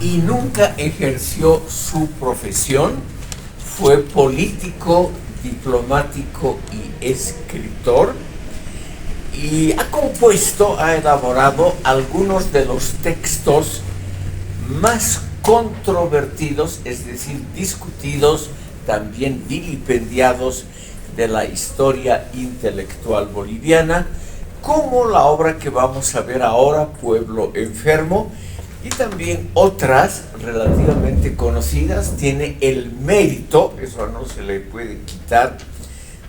y nunca ejerció su profesión. Fue político, diplomático y escritor, y ha elaborado algunos de los textos más controvertidos, es decir, discutidos, también vilipendiados, de la historia intelectual boliviana, como la obra que vamos a ver ahora, Pueblo Enfermo, y también otras relativamente conocidas. Tiene el mérito, eso no se le puede quitar,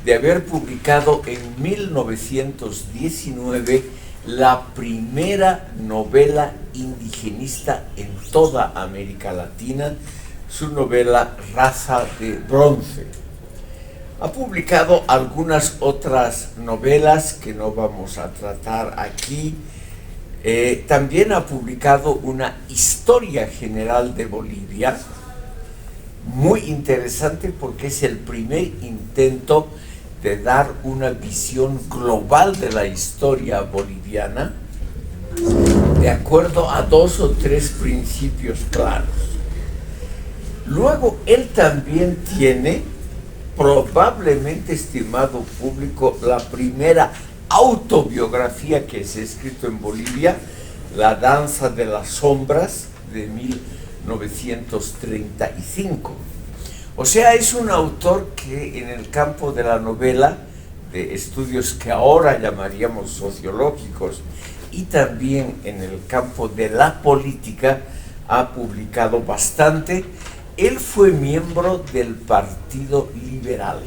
de haber publicado en 1919 la primera novela indigenista en toda América Latina, su novela Raza de Bronce. Ha publicado algunas otras novelas que no vamos a tratar aquí. También ha publicado una historia general de Bolivia, muy interesante porque es el primer intento de dar una visión global de la historia boliviana, de acuerdo a 2 o 3 principios claros. Luego, él también tiene, probablemente, estimado público, la primera autobiografía que se ha escrito en Bolivia, La danza de las sombras, de 1935. O sea, es un autor que en el campo de la novela, de estudios que ahora llamaríamos sociológicos, y también en el campo de la política, ha publicado bastante. Él fue miembro del Partido Liberal.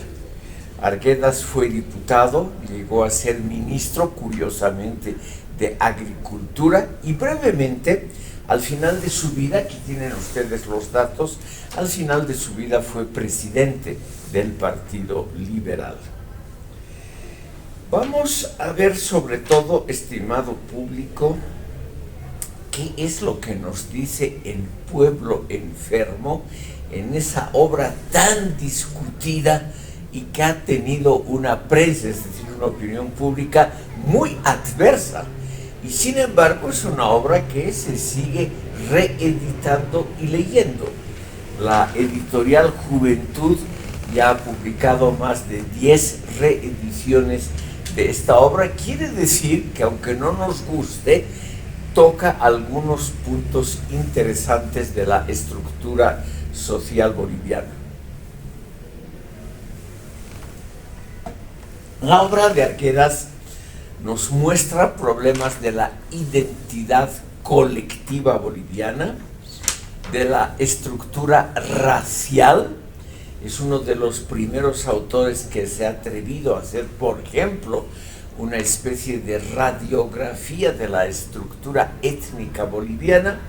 Arguedas fue diputado, llegó a ser ministro, curiosamente, de Agricultura, y brevemente, al final de su vida, aquí tienen ustedes los datos, al final de su vida fue presidente del Partido Liberal. Vamos a ver, sobre todo, estimado público, qué es lo que nos dice El Pueblo Enfermo en esa obra tan discutida y que ha tenido una prensa, es decir, una opinión pública muy adversa. Y sin embargo es una obra que se sigue reeditando y leyendo. La editorial Juventud ya ha publicado más de 10 reediciones de esta obra. Quiere decir que, aunque no nos guste, toca algunos puntos interesantes de la estructura social boliviana. La obra de Arguedas nos muestra problemas de la identidad colectiva boliviana, de la estructura racial. Es uno de los primeros autores que se ha atrevido a hacer, por ejemplo, una especie de radiografía de la estructura étnica boliviana,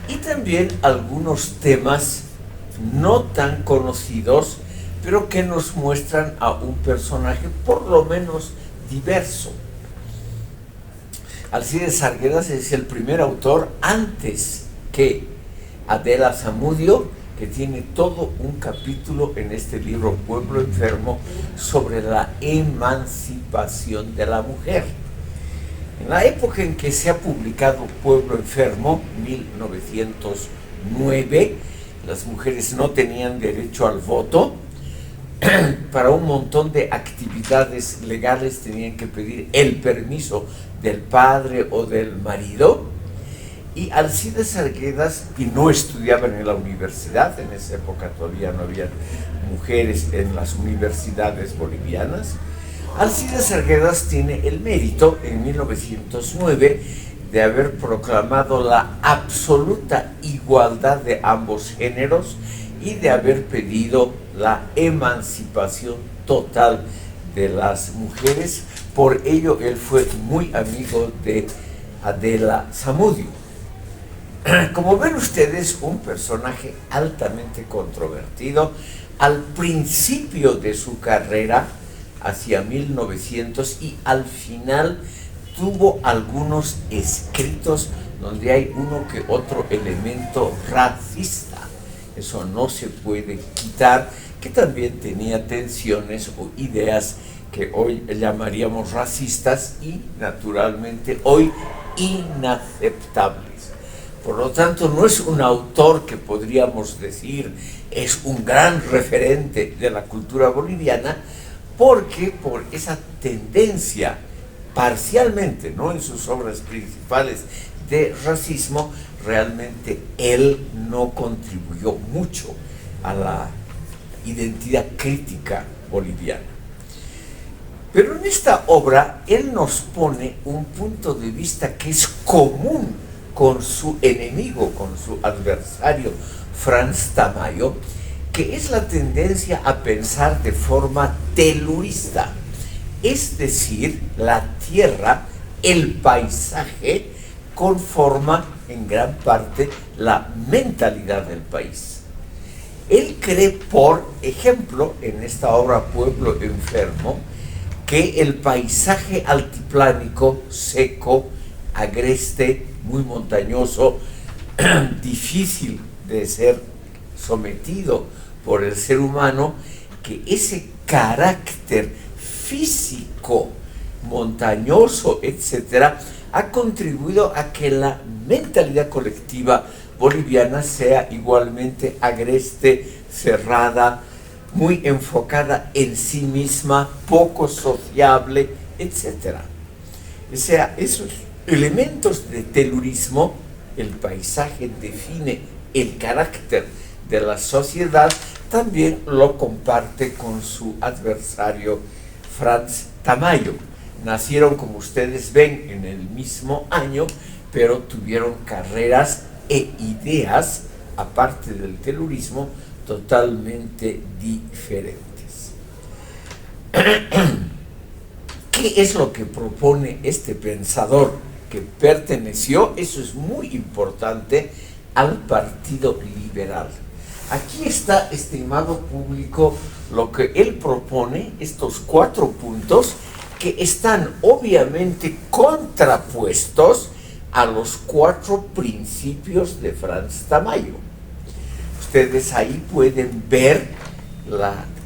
y también algunos temas no tan conocidos, pero que nos muestran a un personaje por lo menos diverso. Alcides Arguedas es el primer autor, antes que Adela Zamudio, que tiene todo un capítulo en este libro Pueblo Enfermo sobre la emancipación de la mujer. En la época en que se ha publicado Pueblo Enfermo, 1909, las mujeres no tenían derecho al voto. Para un montón de actividades legales tenían que pedir el permiso del padre o del marido. Y Alcides Arguedas, y no estudiaban en la universidad, en esa época todavía no había mujeres en las universidades bolivianas. Alcides Arguedas tiene el mérito, en 1909, de haber proclamado la absoluta igualdad de ambos géneros y de haber pedido la emancipación total de las mujeres. Por ello, él fue muy amigo de Adela Zamudio. Como ven ustedes, un personaje altamente controvertido. Al principio de su carrera, hacia 1900, y al final tuvo algunos escritos donde hay uno que otro elemento racista. Eso no se puede quitar, que también tenía tensiones o ideas que hoy llamaríamos racistas y, naturalmente, hoy inaceptables. Por lo tanto, no es un autor que podríamos decir es un gran referente de la cultura boliviana, porque por esa tendencia, parcialmente, no en sus obras principales, de racismo, realmente él no contribuyó mucho a la identidad crítica boliviana. Pero en esta obra él nos pone un punto de vista que es común con su enemigo, con su adversario, Franz Tamayo, que es la tendencia a pensar de forma telurista, es decir, la tierra, el paisaje, conforma en gran parte la mentalidad del país. Él cree, por ejemplo, en esta obra Pueblo Enfermo, que el paisaje altiplánico, seco, agreste, muy montañoso, difícil de ser sometido por el ser humano, que ese carácter físico, montañoso, etcétera, ha contribuido a que la mentalidad colectiva boliviana sea igualmente agreste, cerrada, muy enfocada en sí misma, poco sociable, etc. O sea, esos elementos de telurismo, el paisaje define el carácter de la sociedad, también lo comparte con su adversario Franz Tamayo. Nacieron, como ustedes ven, en el mismo año, pero tuvieron carreras e ideas, aparte del telurismo, totalmente diferentes. ¿Qué es lo que propone este pensador que perteneció, eso es muy importante, al Partido Liberal? Aquí está, estimado público, lo que él propone, estos 4 puntos que están obviamente contrapuestos a los 4 principios de Franz Tamayo. Ustedes ahí pueden ver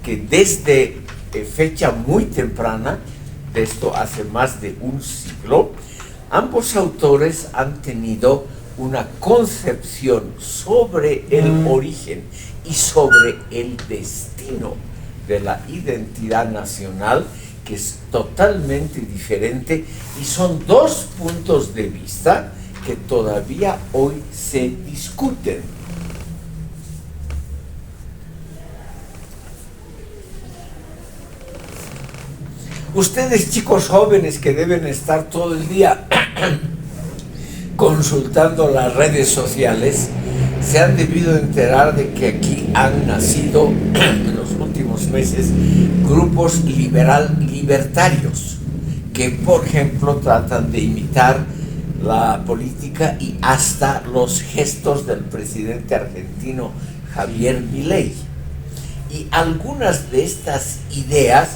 que desde fecha muy temprana, de esto hace más de un siglo, ambos autores han tenido una concepción sobre el origen y sobre el destino de la identidad nacional, que es totalmente diferente, y son 2 puntos de vista que todavía hoy se discuten. Ustedes, chicos jóvenes que deben estar todo el día consultando las redes sociales, se han debido enterar de que aquí han nacido en los últimos meses grupos libertarios que, por ejemplo, tratan de imitar la política y hasta los gestos del presidente argentino Javier Milei. Y algunas de estas ideas,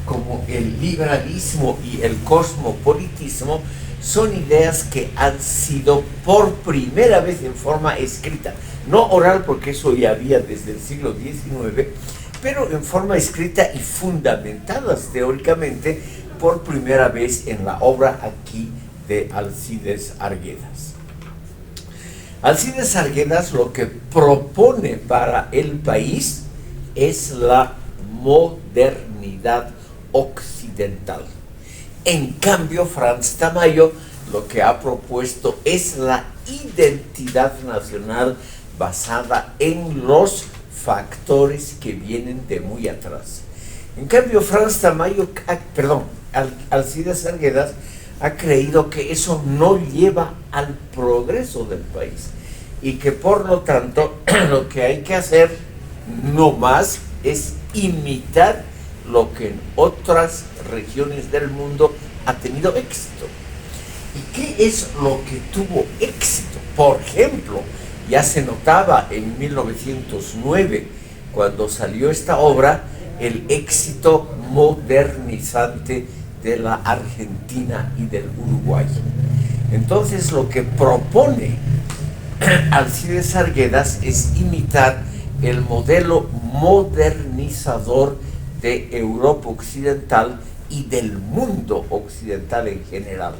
como el liberalismo y el cosmopolitismo, son ideas que han sido por primera vez en forma escrita, no oral porque eso ya había desde el siglo XIX, pero en forma escrita y fundamentadas teóricamente por primera vez en la obra aquí de Alcides Arguedas. Alcides Arguedas lo que propone para el país es la modernidad occidental. En cambio, Franz Tamayo lo que ha propuesto es la identidad nacional basada en los factores que vienen de muy atrás. En cambio, Alcides Arguedas ha creído que eso no lleva al progreso del país y que por lo tanto lo que hay que hacer no más es imitar lo que en otras regiones del mundo ha tenido éxito. ¿Y qué es lo que tuvo éxito? Por ejemplo, ya se notaba en 1909, cuando salió esta obra, el éxito modernizante de la Argentina y del Uruguay. Entonces, lo que propone Alcides Arguedas es imitar el modelo modernizador de Europa Occidental y del mundo occidental en general.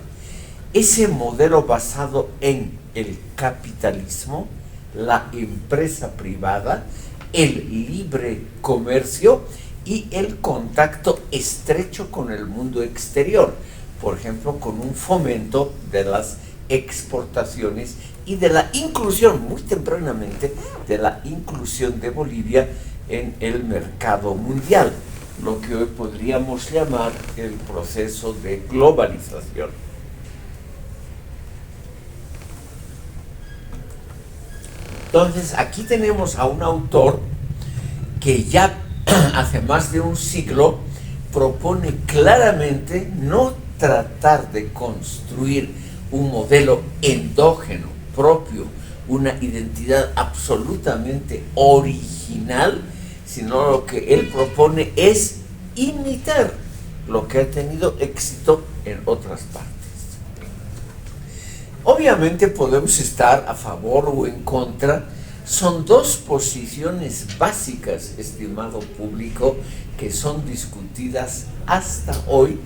Ese modelo basado en el capitalismo, la empresa privada, el libre comercio y el contacto estrecho con el mundo exterior, por ejemplo, con un fomento de las exportaciones y de la inclusión, muy tempranamente, de la inclusión de Bolivia en el mercado mundial, lo que hoy podríamos llamar el proceso de globalización. Entonces, aquí tenemos a un autor que ya hace más de un siglo propone claramente no tratar de construir un modelo endógeno, propio, una identidad absolutamente original, sino lo que él propone es imitar lo que ha tenido éxito en otras partes. Obviamente podemos estar a favor o en contra. Son dos posiciones básicas, estimado público, que son discutidas hasta hoy,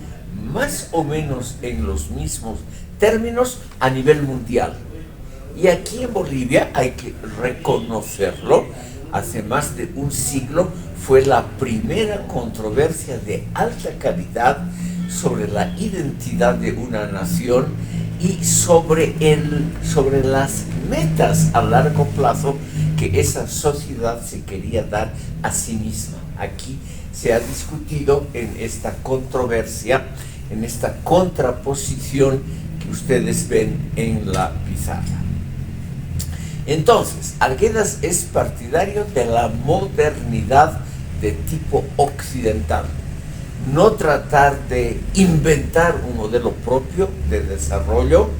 más o menos en los mismos términos a nivel mundial. Y aquí en Bolivia hay que reconocerlo, hace más de un siglo fue la primera controversia de alta calidad sobre la identidad de una nación y sobre las metas a largo plazo que esa sociedad se quería dar a sí misma. Aquí se ha discutido en esta controversia, en esta contraposición que ustedes ven en la pizarra. Entonces, Arguedas es partidario de la modernidad de tipo occidental. No tratar de inventar un modelo propio de desarrollo,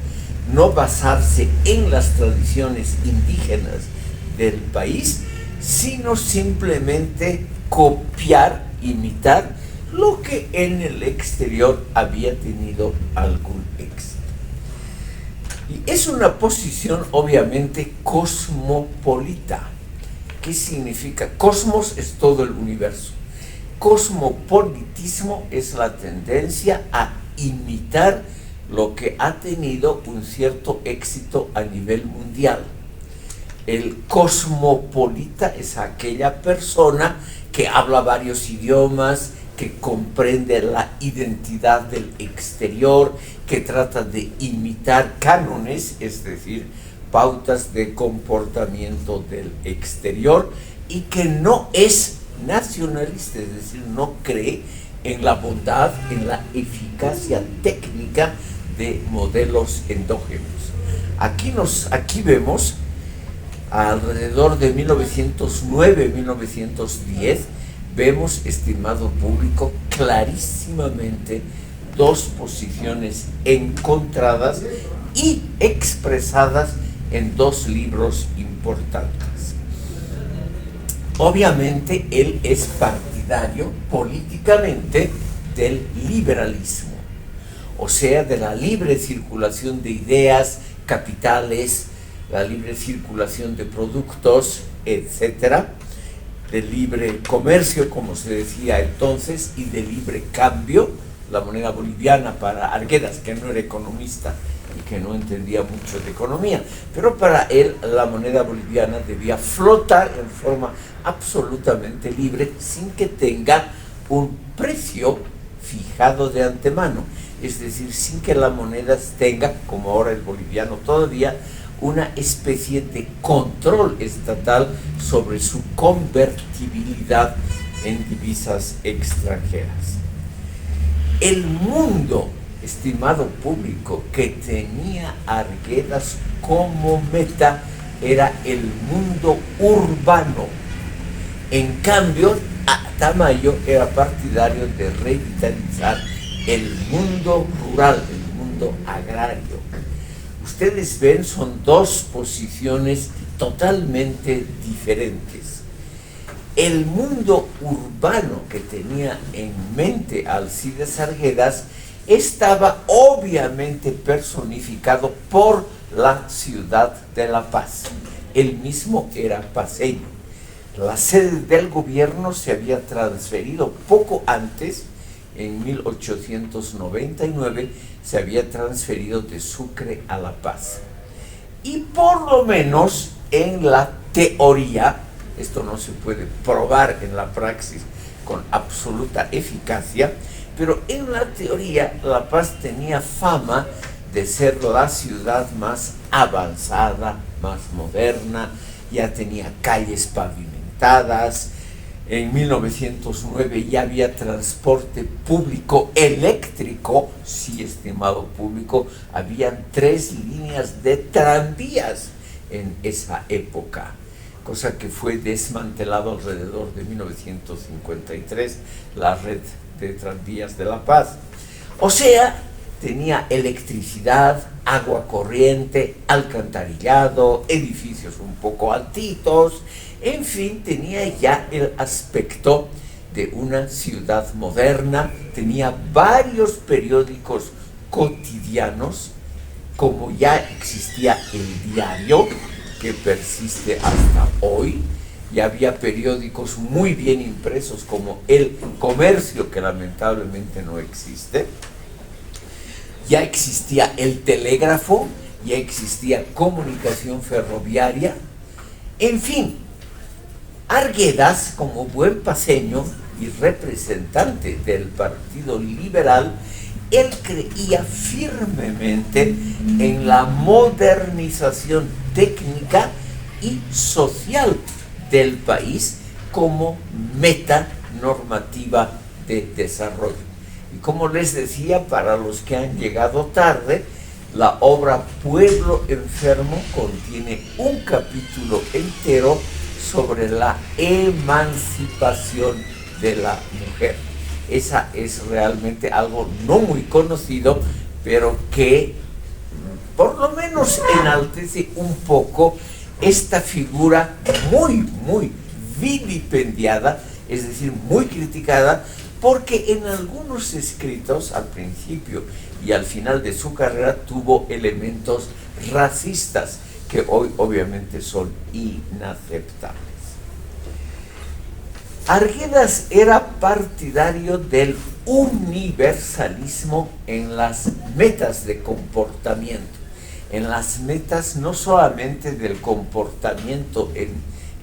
no basarse en las tradiciones indígenas del país, sino simplemente copiar, imitar lo que en el exterior había tenido algún éxito. Y es una posición obviamente cosmopolita. ¿Qué significa? Cosmos es todo el universo. Cosmopolitismo es la tendencia a imitar lo que ha tenido un cierto éxito a nivel mundial. El cosmopolita es aquella persona que habla varios idiomas, que comprende la identidad del exterior, que trata de imitar cánones, es decir, pautas de comportamiento del exterior, y que no es nacionalista, es decir, no cree en la bondad, en la eficacia técnica de modelos endógenos. Aquí vemos, alrededor de 1909-1910, vemos, estimado público, clarísimamente dos posiciones encontradas y expresadas en dos libros importantes. Obviamente él es partidario políticamente del liberalismo, o sea, de la libre circulación de ideas, capitales, la libre circulación de productos, etcétera, de libre comercio, como se decía entonces, y de libre cambio, la moneda boliviana para Arguedas, que no era economista y que no entendía mucho de economía, pero para él la moneda boliviana debía flotar en forma absolutamente libre, sin que tenga un precio fijado de antemano, es decir, sin que la moneda tenga, como ahora el boliviano todavía, una especie de control estatal sobre su convertibilidad en divisas extranjeras. El mundo, estimado público, que tenía Arguedas como meta era el mundo urbano. En cambio, Tamayo era partidario de revitalizar el mundo rural, el mundo agrario. Ustedes ven, son dos posiciones totalmente diferentes. El mundo urbano que tenía en mente Alcides Arguedas estaba obviamente personificado por la ciudad de La Paz. Él mismo era paceño. La sede del gobierno se había transferido poco antes, en 1899, se había transferido de Sucre a La Paz. y por lo menos en la teoría, esto no se puede probar en la praxis con absoluta eficacia, pero en la teoría La Paz tenía fama de ser la ciudad más avanzada, más moderna, ya tenía calles pavimentadas. En 1909 ya había transporte público eléctrico, sí, estimado público, habían 3 líneas de tranvías en esa época, cosa que fue desmantelado alrededor de 1953, la red de tranvías de La Paz. O sea, tenía electricidad, agua corriente, alcantarillado, edificios un poco altitos, en fin, tenía ya el aspecto de una ciudad moderna, tenía varios periódicos cotidianos, como ya existía el diario, que persiste hasta hoy, ya había periódicos muy bien impresos como El Comercio, que lamentablemente no existe, ya existía el telégrafo, ya existía comunicación ferroviaria, en fin. Arguedas, como buen paceño y representante del Partido Liberal, él creía firmemente en la modernización técnica y social del país como meta normativa de desarrollo. Y como les decía, para los que han llegado tarde, la obra Pueblo Enfermo contiene un capítulo entero sobre la emancipación de la mujer. Esa es realmente algo no muy conocido, pero que por lo menos enaltece un poco esta figura muy vilipendiada, es decir, muy criticada, porque en algunos escritos, al principio y al final de su carrera, tuvo elementos racistas que hoy obviamente son inaceptables. Arguedas era partidario del universalismo en las metas de comportamiento, en las metas no solamente del comportamiento en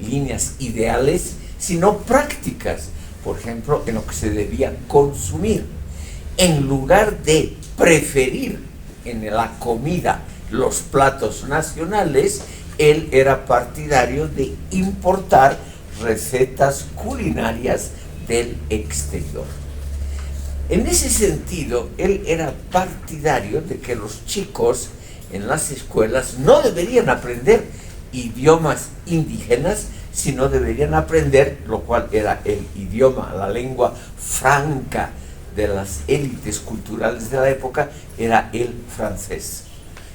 líneas ideales, sino prácticas, por ejemplo, en lo que se debía consumir. En lugar de preferir en la comida los platos nacionales, él era partidario de importar recetas culinarias del exterior. En ese sentido, él era partidario de que los chicos en las escuelas no deberían aprender idiomas indígenas, sino deberían aprender, lo cual era el idioma, la lengua franca de las élites culturales de la época, era el francés.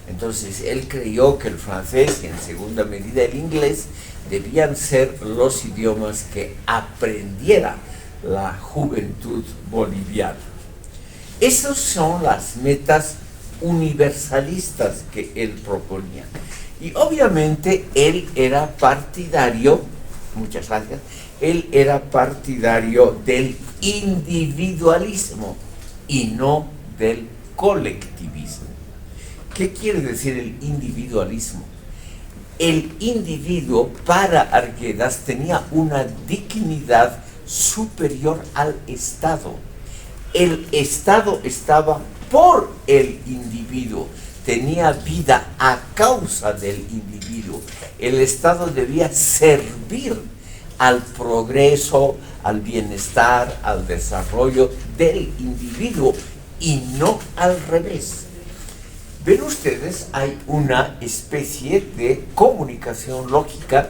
Entonces él creyó que el francés y en segunda medida el inglés debían ser los idiomas que aprendiera la juventud boliviana. Esas son las metas universalistas que él proponía. Y obviamente él era partidario, muchas gracias, él era partidario del individualismo y no del colectivismo. ¿Qué quiere decir el individualismo? El individuo para Arguedas tenía una dignidad superior al Estado. El Estado estaba por el individuo, tenía vida a causa del individuo. El Estado debía servir al progreso, al bienestar, al desarrollo del individuo y no al revés. Ven ustedes, hay una especie de comunicación lógica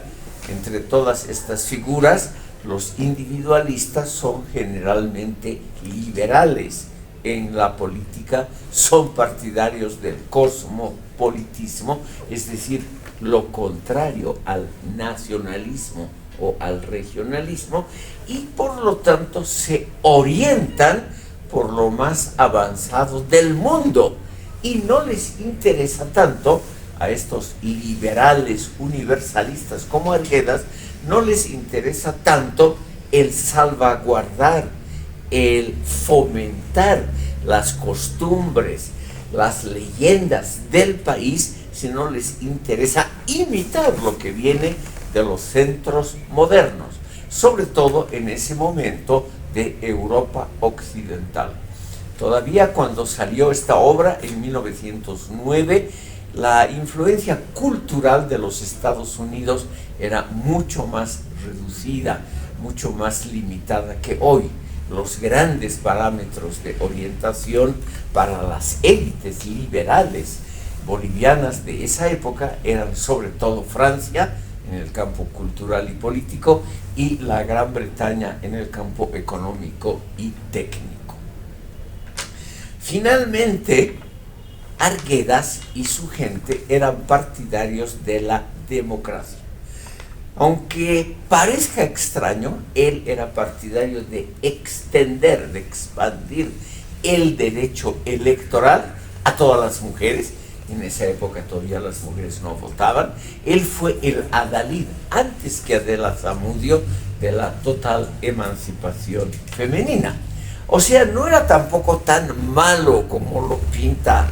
entre todas estas figuras. Los individualistas son generalmente liberales en la política, son partidarios del cosmopolitismo, es decir, lo contrario al nacionalismo o al regionalismo, y por lo tanto se orientan por lo más avanzado del mundo y no les interesa tanto a estos liberales universalistas como Arguedas, no les interesa tanto el salvaguardar, el fomentar las costumbres, las leyendas del país, sino les interesa imitar lo que viene de los centros modernos, sobre todo en ese momento de Europa occidental. Todavía cuando salió esta obra en 1909, la influencia cultural de los Estados Unidos era mucho más reducida, mucho más limitada que hoy. Los grandes parámetros de orientación para las élites liberales bolivianas de esa época eran sobre todo Francia en el campo cultural y político y la Gran Bretaña en el campo económico y técnico. Finalmente, Arguedas y su gente eran partidarios de la democracia. Aunque parezca extraño, él era partidario de extender, de expandir el derecho electoral a todas las mujeres. En esa época todavía las mujeres no votaban. Él fue el adalid, antes que Adela Zamudio, de la total emancipación femenina. O sea, no era tampoco tan malo como lo pinta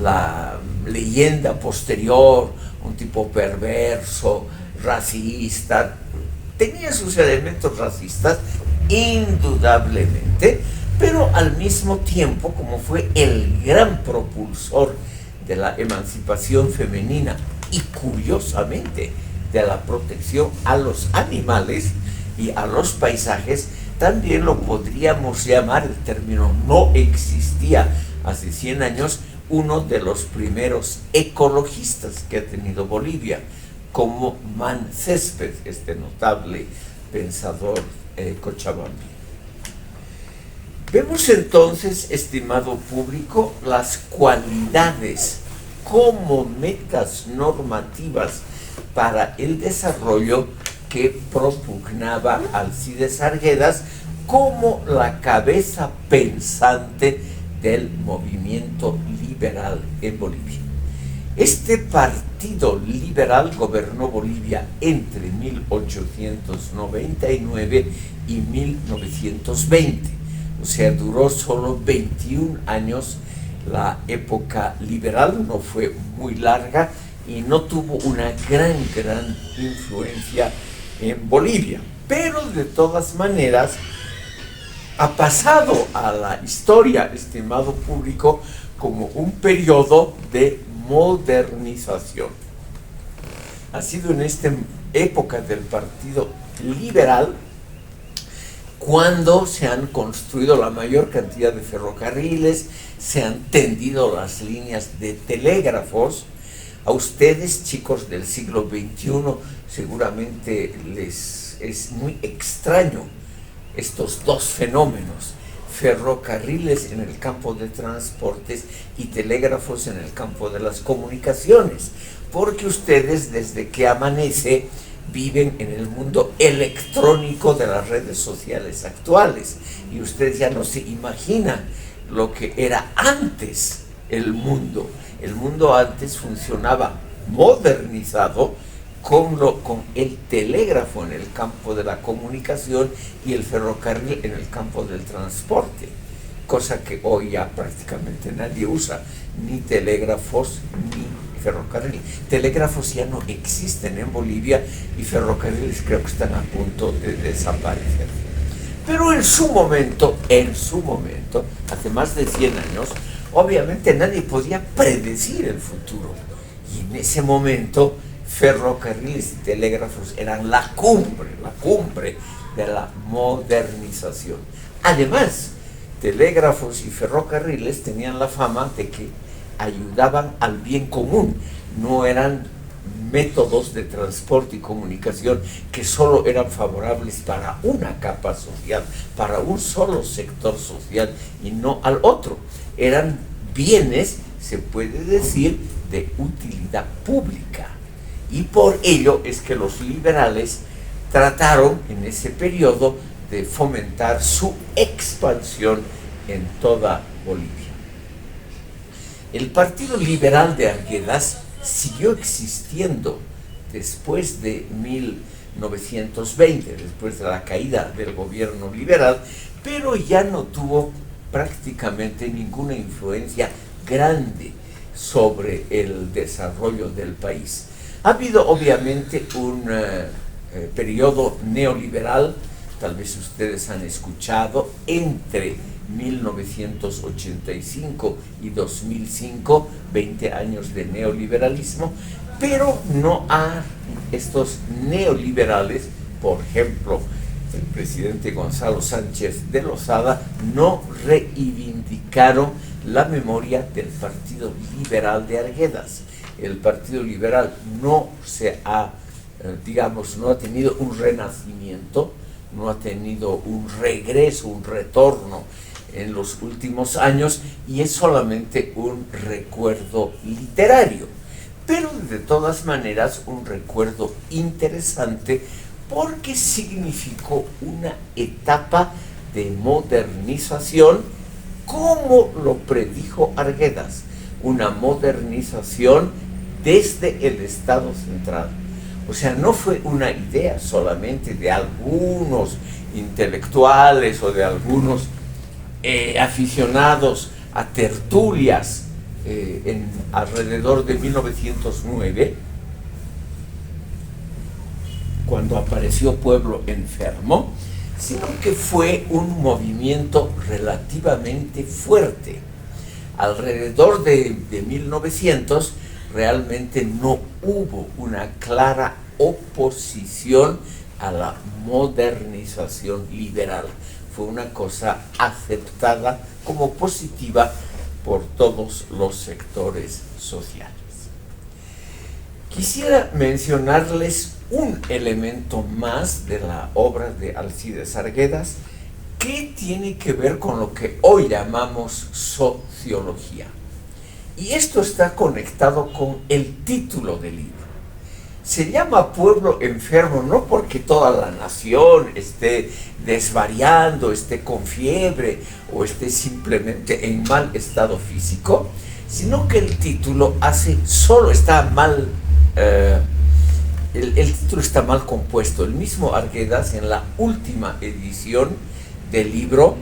la leyenda posterior, un tipo perverso, racista. Tenía sus elementos racistas, indudablemente, pero al mismo tiempo, como fue el gran propulsor de la emancipación femenina y curiosamente de la protección a los animales y a los paisajes, también lo podríamos llamar, el término no existía hace 100 años, uno de los primeros ecologistas que ha tenido Bolivia, como Man Césped, este notable pensador cochabambino. Vemos entonces, estimado público, las cualidades como metas normativas para el desarrollo que propugnaba Alcides Arguedas como la cabeza pensante del movimiento liberal en Bolivia. Este partido liberal gobernó Bolivia entre 1899 y 1920. O sea, duró solo 21 años la época liberal, no fue muy larga y no tuvo una gran influencia en Bolivia. Pero de todas maneras, ha pasado a la historia, estimado público, como un periodo de modernización. Ha sido en esta época del Partido Liberal cuando se han construido la mayor cantidad de ferrocarriles, se han tendido las líneas de telégrafos. A ustedes, chicos del siglo XXI, seguramente les es muy extraño estos dos fenómenos: ferrocarriles en el campo de transportes y telégrafos en el campo de las comunicaciones, porque ustedes desde que amanece viven en el mundo electrónico de las redes sociales actuales y ustedes ya no se imaginan lo que era antes el mundo. El mundo antes funcionaba modernizado con el telégrafo en el campo de la comunicación y el ferrocarril en el campo del transporte, cosa que hoy ya prácticamente nadie usa, ni telégrafos ni ferrocarril. Telégrafos ya no existen en Bolivia y ferrocarriles creo que están a punto de desaparecer. Pero en su momento, hace más de 100 años, obviamente nadie podía predecir el futuro. Y en ese momento, ferrocarriles y telégrafos eran la cumbre de la modernización. Además, telégrafos y ferrocarriles tenían la fama de que ayudaban al bien común, no eran métodos de transporte y comunicación que solo eran favorables para una capa social, para un solo sector social y no al otro. Eran bienes, se puede decir, de utilidad pública. Y por ello es que los liberales trataron en ese periodo de fomentar su expansión en toda Bolivia. El Partido Liberal de Arguedas siguió existiendo después de 1920, después de la caída del gobierno liberal, pero ya no tuvo prácticamente ninguna influencia grande sobre el desarrollo del país. Ha habido obviamente un periodo neoliberal, tal vez ustedes han escuchado, entre 1985 y 2005, 20 años de neoliberalismo, pero no a estos neoliberales, por ejemplo, el presidente Gonzalo Sánchez de Lozada, no reivindicaron la memoria del Partido Liberal de Arguedas. El Partido Liberal no se ha, no ha tenido un renacimiento, no ha tenido un regreso, un retorno en los últimos años, y es solamente un recuerdo literario, pero de todas maneras un recuerdo interesante porque significó una etapa de modernización, como lo predijo Arguedas, una modernización desde el Estado central. O sea, no fue una idea solamente de algunos intelectuales o de algunos aficionados a tertulias alrededor de 1909, cuando apareció Pueblo Enfermo, sino que fue un movimiento relativamente fuerte. Alrededor de 1900 realmente no hubo una clara oposición a la modernización liberal. Fue una cosa aceptada como positiva por todos los sectores sociales. Quisiera mencionarles un elemento más de la obra de Alcides Arguedas que tiene que ver con lo que hoy llamamos sociología. Y esto está conectado con el título del libro. Se llama Pueblo Enfermo no porque toda la nación esté desvariando, esté con fiebre o esté simplemente en mal estado físico, sino que el título está mal, el título está mal compuesto. El mismo Arguedas, en la última edición del libro,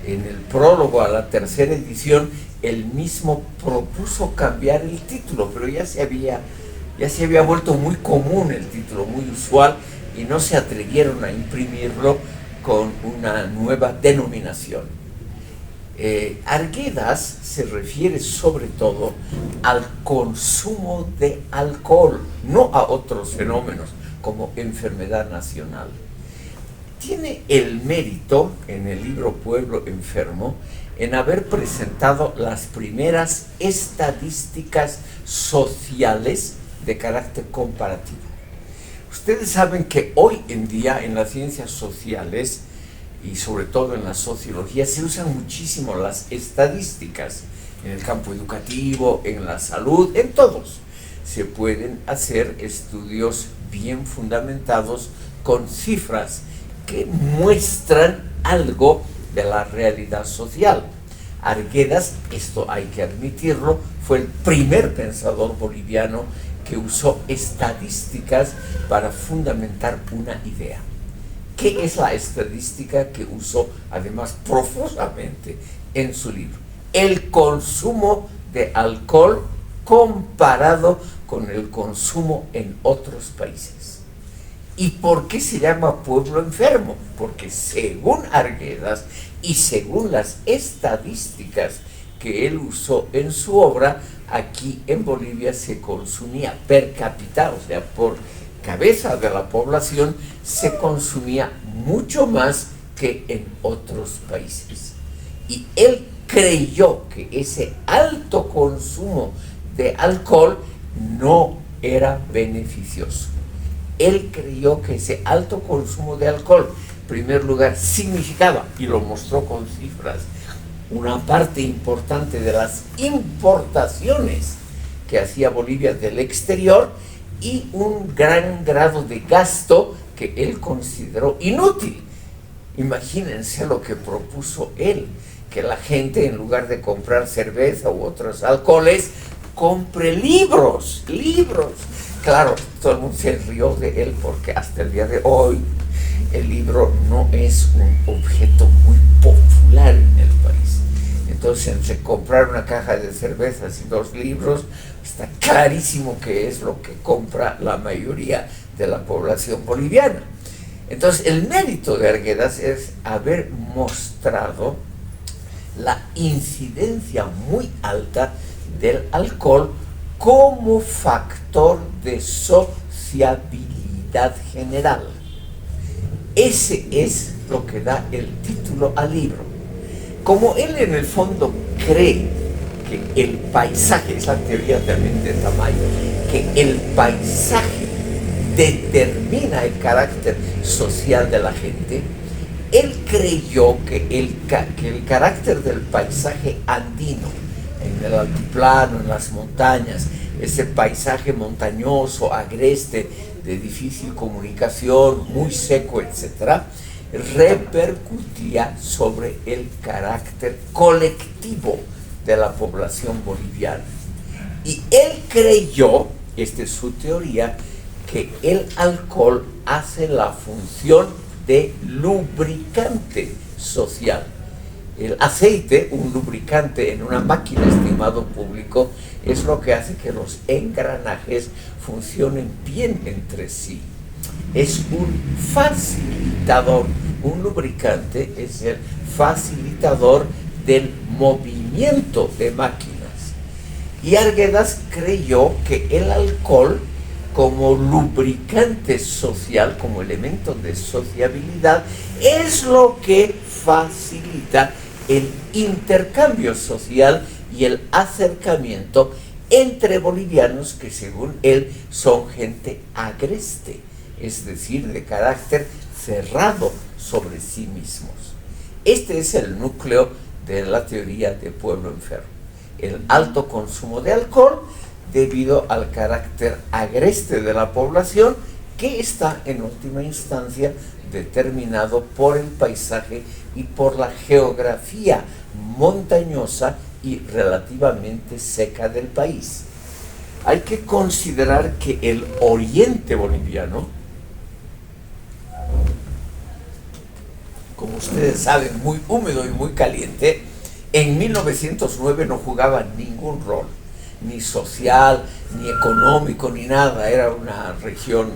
en el prólogo a la tercera edición, él mismo propuso cambiar el título, pero ya se había vuelto muy común el título, muy usual, y no se atrevieron a imprimirlo con una nueva denominación. Arguedas se refiere sobre todo al consumo de alcohol, no a otros fenómenos como enfermedad nacional. Tiene el mérito en el libro Pueblo Enfermo en haber presentado las primeras estadísticas sociales de carácter comparativo. Ustedes saben que hoy en día en las ciencias sociales y sobre todo en la sociología se usan muchísimo las estadísticas en el campo educativo, en la salud, en todos. Se pueden hacer estudios bien fundamentados con cifras que muestran algo de la realidad social. Arguedas, esto hay que admitirlo, fue el primer pensador boliviano que usó estadísticas para fundamentar una idea. ¿Qué es la estadística que usó además profusamente en su libro? El consumo de alcohol comparado con el consumo en otros países. ¿Y por qué se llama Pueblo Enfermo? Porque según Arguedas y según las estadísticas que él usó en su obra, aquí en Bolivia se consumía per cápita, o sea, por cabeza de la población, se consumía mucho más que en otros países. Y él creyó que ese alto consumo de alcohol no era beneficioso. Él creyó que ese alto consumo de alcohol, en primer lugar, significaba, y lo mostró con cifras, una parte importante de las importaciones que hacía Bolivia del exterior y un gran grado de gasto que él consideró inútil. Imagínense lo que propuso él, que la gente en lugar de comprar cerveza u otros alcoholes, compre libros. Claro, todo el mundo se rió de él porque hasta el día de hoy el libro no es un objeto muy popular en el país. Entonces, entre comprar una caja de cervezas y 2 libros, está clarísimo que es lo que compra la mayoría de la población boliviana. Entonces, el mérito de Arguedas es haber mostrado la incidencia muy alta del alcohol como factor de sociabilidad general. Ese es lo que da el título al libro. Como él en el fondo cree que el paisaje, es la teoría también de Tamayo, que el paisaje determina el carácter social de la gente, él creyó que el carácter del paisaje andino, en el altiplano, en las montañas, ese paisaje montañoso, agreste, de difícil comunicación, muy seco, etc., repercutía sobre el carácter colectivo de la población boliviana. Y él creyó, esta es su teoría, que el alcohol hace la función de lubricante social. El aceite, un lubricante en una máquina, estimado público, es lo que hace que los engranajes funcionen bien entre sí. Es un facilitador, un lubricante es el facilitador del movimiento de máquinas. Y Arguedas creyó que el alcohol, como lubricante social, como elemento de sociabilidad, es lo que facilita el intercambio social y el acercamiento entre bolivianos que, según él, son gente agreste, es decir, de carácter cerrado sobre sí mismos. Este es el núcleo de la teoría de pueblo enfermo. El alto consumo de alcohol debido al carácter agreste de la población, que está en última instancia determinado por el paisaje y por la geografía montañosa y relativamente seca del país. Hay que considerar que el oriente boliviano, como ustedes saben, muy húmedo y muy caliente, en 1909 no jugaba ningún rol, ni social, ni económico, ni nada. Era una región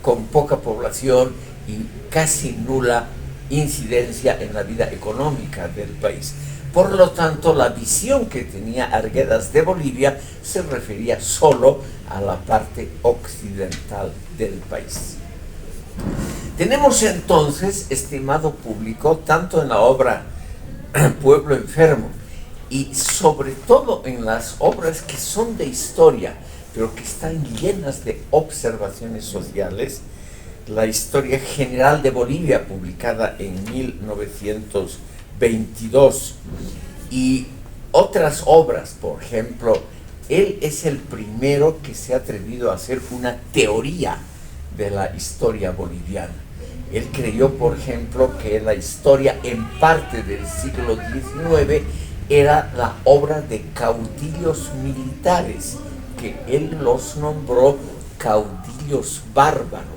con poca población y casi nula incidencia en la vida económica del país. Por lo tanto, la visión que tenía Arguedas de Bolivia se refería solo a la parte occidental del país. Tenemos entonces, estimado público, tanto en la obra Pueblo Enfermo y sobre todo en las obras que son de historia, pero que están llenas de observaciones sociales, la Historia General de Bolivia, publicada en 1922, y otras obras. Por ejemplo, él es el primero que se ha atrevido a hacer una teoría de la historia boliviana. Él creyó, por ejemplo, que la historia en parte del siglo XIX era la obra de caudillos militares, que él los nombró caudillos bárbaros,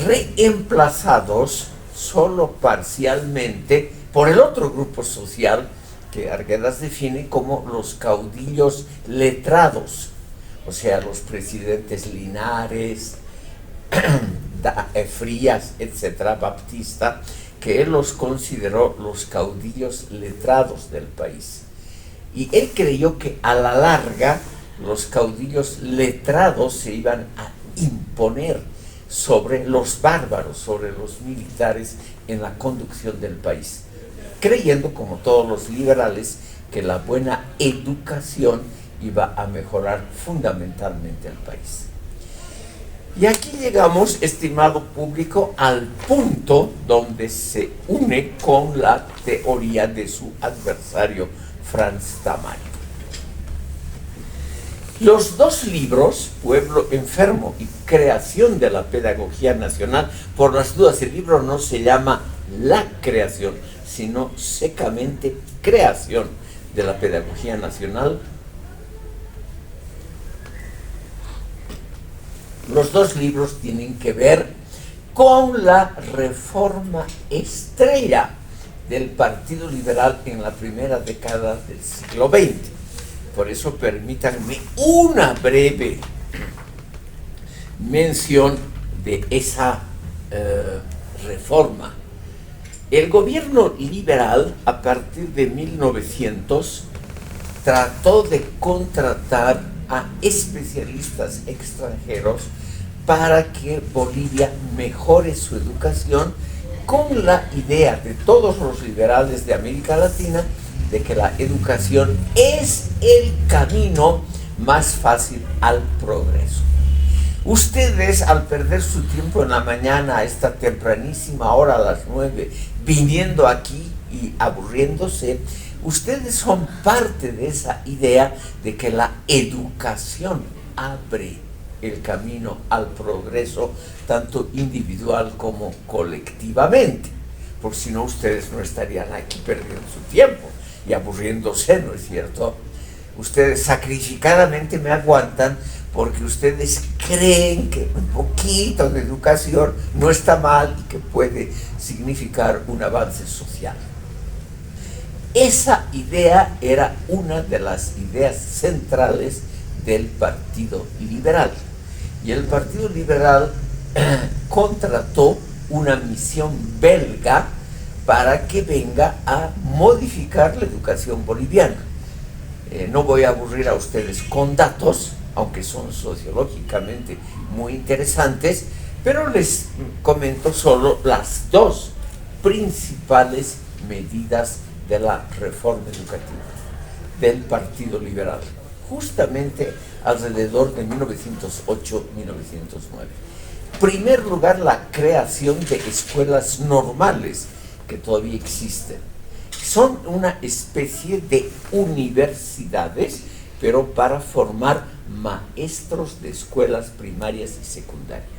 reemplazados solo parcialmente por el otro grupo social que Arguedas define como los caudillos letrados, o sea, los presidentes Linares, Frías, etcétera, Baptista, que él los consideró los caudillos letrados del país. Y él creyó que a la larga los caudillos letrados se iban a imponer sobre los bárbaros, sobre los militares en la conducción del país, creyendo, como todos los liberales, que la buena educación iba a mejorar fundamentalmente al país. Y aquí llegamos, estimado público, al punto donde se une con la teoría de su adversario Franz Tamayo. Los dos libros, Pueblo Enfermo y Creación de la Pedagogía Nacional, por las dudas, el libro no se llama La Creación, sino secamente Creación de la Pedagogía Nacional. Los dos libros tienen que ver con la reforma estrella del Partido Liberal en la primera década del siglo XX. Por eso permítanme una breve mención de esa reforma. El gobierno liberal, a partir de 1900, trató de contratar a especialistas extranjeros para que Bolivia mejore su educación, con la idea de todos los liberales de América Latina de que la educación es el camino más fácil al progreso. Ustedes, al perder su tiempo en la mañana a esta tempranísima hora, a las 9, viniendo aquí y aburriéndose, ustedes son parte de esa idea de que la educación abre el camino al progreso, tanto individual como colectivamente. Por si no, ustedes no estarían aquí perdiendo su tiempo y aburriéndose, ¿no es cierto? Ustedes sacrificadamente me aguantan porque ustedes creen que un poquito de educación no está mal y que puede significar un avance social. Esa idea era una de las ideas centrales del Partido Liberal. Y el Partido Liberal contrató una misión belga para que venga a modificar la educación boliviana. No voy a aburrir a ustedes con datos, aunque son sociológicamente muy interesantes, pero les comento solo las dos principales medidas de la reforma educativa del Partido Liberal, justamente alrededor de 1908-1909. En primer lugar, la creación de escuelas normales, que todavía existen. Son una especie de universidades, pero para formar maestros de escuelas primarias y secundarias.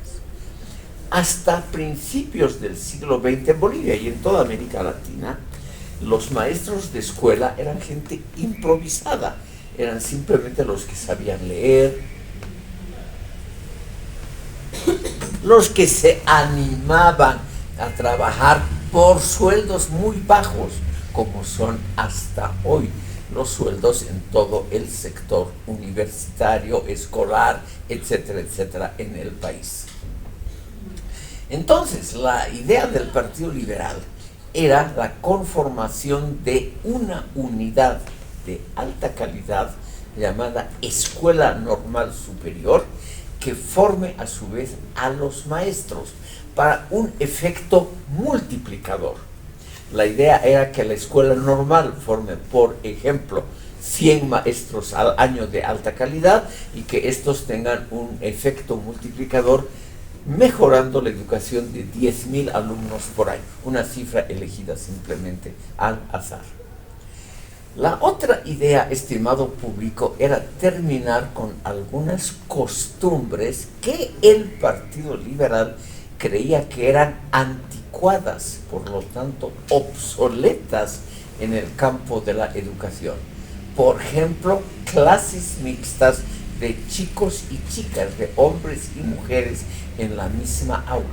Hasta principios del siglo XX en Bolivia y en toda América Latina, los maestros de escuela eran gente improvisada, eran simplemente los que sabían leer, los que se animaban a trabajar por sueldos muy bajos, como son hasta hoy los sueldos en todo el sector universitario, escolar, etcétera, etcétera, en el país. Entonces, la idea del Partido Liberal era la conformación de una unidad de alta calidad llamada Escuela Normal Superior, que forme a su vez a los maestros para un efecto multiplicador. La idea era que la escuela normal forme, por ejemplo, 100 maestros al año de alta calidad y que estos tengan un efecto multiplicador, mejorando la educación de 10.000 alumnos por año, una cifra elegida simplemente al azar. La otra idea, estimado público, era terminar con algunas costumbres que el Partido Liberal creía que eran anticuadas, por lo tanto obsoletas en el campo de la educación. Por ejemplo, clases mixtas de chicos y chicas, de hombres y mujeres en la misma aula.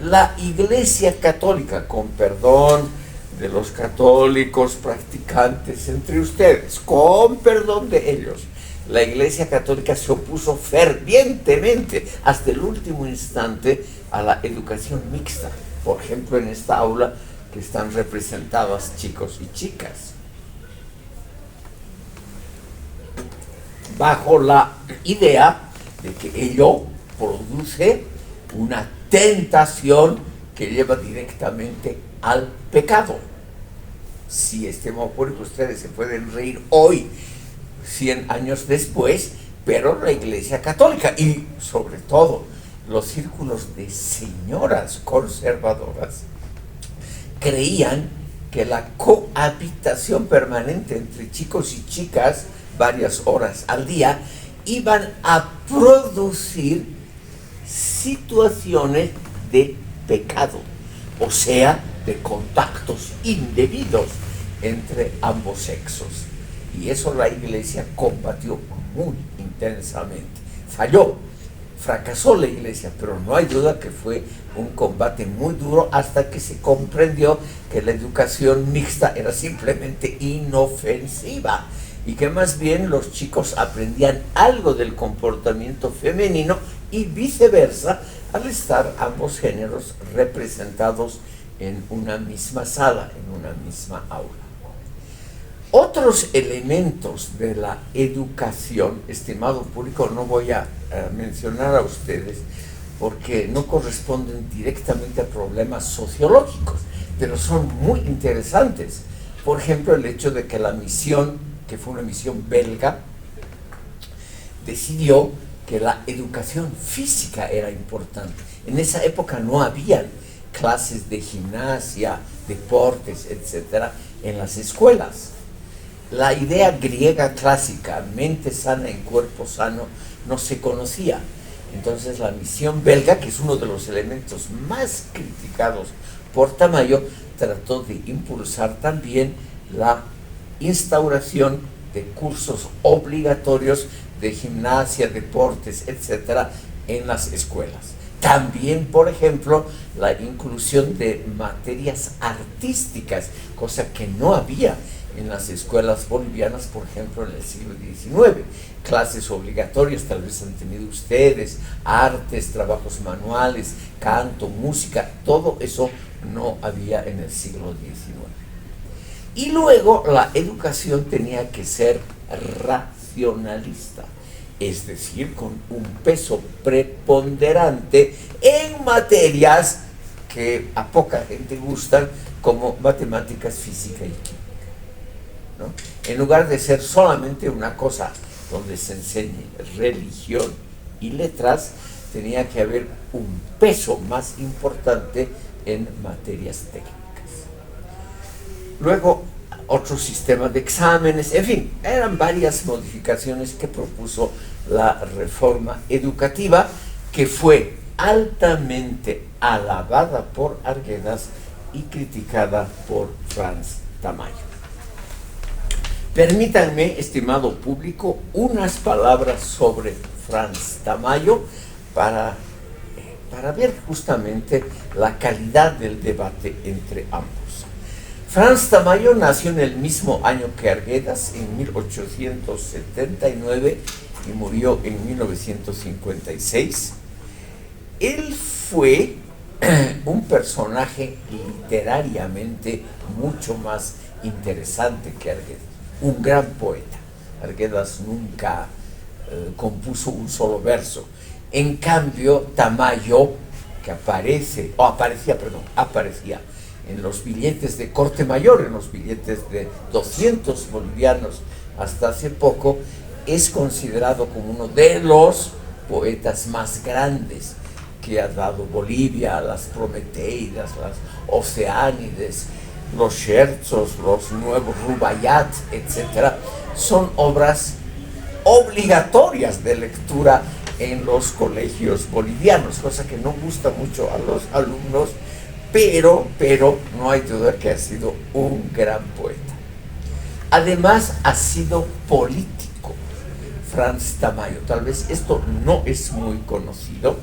La Iglesia Católica, con perdón de los católicos practicantes entre ustedes, con perdón de ellos, la Iglesia Católica se opuso fervientemente hasta el último instante a la educación mixta. Por ejemplo, en esta aula que están representadas chicos y chicas, bajo la idea de que ello produce una tentación que lleva directamente al pecado. Si estemos por que ustedes se pueden reír hoy, 100 años después, pero la Iglesia Católica y sobre todo los círculos de señoras conservadoras creían que la cohabitación permanente entre chicos y chicas varias horas al día iban a producir situaciones de pecado, o sea, de contactos indebidos entre ambos sexos. Y eso la Iglesia combatió muy intensamente. fracasó la iglesia, pero no hay duda que fue un combate muy duro hasta que se comprendió que la educación mixta era simplemente inofensiva y que más bien los chicos aprendían algo del comportamiento femenino y viceversa al estar ambos géneros representados en una misma sala, en una misma aula. Otros elementos de la educación, estimado público, no voy a mencionar a ustedes porque no corresponden directamente a problemas sociológicos, pero son muy interesantes. Por ejemplo, el hecho de que la misión, que fue una misión belga, decidió que la educación física era importante. En esa época no habían clases de gimnasia, deportes, etcétera, en las escuelas. La idea griega clásica, mente sana en cuerpo sano, no se conocía. Entonces la misión belga, que es uno de los elementos más criticados por Tamayo, trató de impulsar también la instauración de cursos obligatorios de gimnasia, deportes, etcétera, en las escuelas. También, por ejemplo, la inclusión de materias artísticas, cosa que no había en las escuelas bolivianas, por ejemplo, en el siglo XIX. Clases obligatorias, tal vez han tenido ustedes, artes, trabajos manuales, canto, música, todo eso no había en el siglo XIX. Y luego la educación tenía que ser racionalista, es decir, con un peso preponderante en materias que a poca gente gustan, como matemáticas, física y química, ¿no? En lugar de ser solamente una cosa donde se enseñe religión y letras, tenía que haber un peso más importante en materias técnicas. Luego, otro sistema de exámenes, en fin, eran varias modificaciones que propuso la reforma educativa, que fue altamente alabada por Arguedas y criticada por Franz Tamayo. Permítanme, estimado público, unas palabras sobre Franz Tamayo para ver justamente la calidad del debate entre ambos. Franz Tamayo nació en el mismo año que Arguedas, en 1879, y murió en 1956. Él fue un personaje literariamente mucho más interesante que Arguedas. Un gran poeta. Arguedas nunca compuso un solo verso. En cambio, Tamayo, que aparecía en los billetes de corte mayor, en los billetes de 200 bolivianos hasta hace poco, es considerado como uno de los poetas más grandes que ha dado Bolivia: las Prometeidas, las Oceánides, los scherzos, los nuevos Rubaiyat, etc. Son obras obligatorias de lectura en los colegios bolivianos, cosa que no gusta mucho a los alumnos, pero no hay duda que ha sido un gran poeta. Además, ha sido político Franz Tamayo. Tal vez esto no es muy conocido.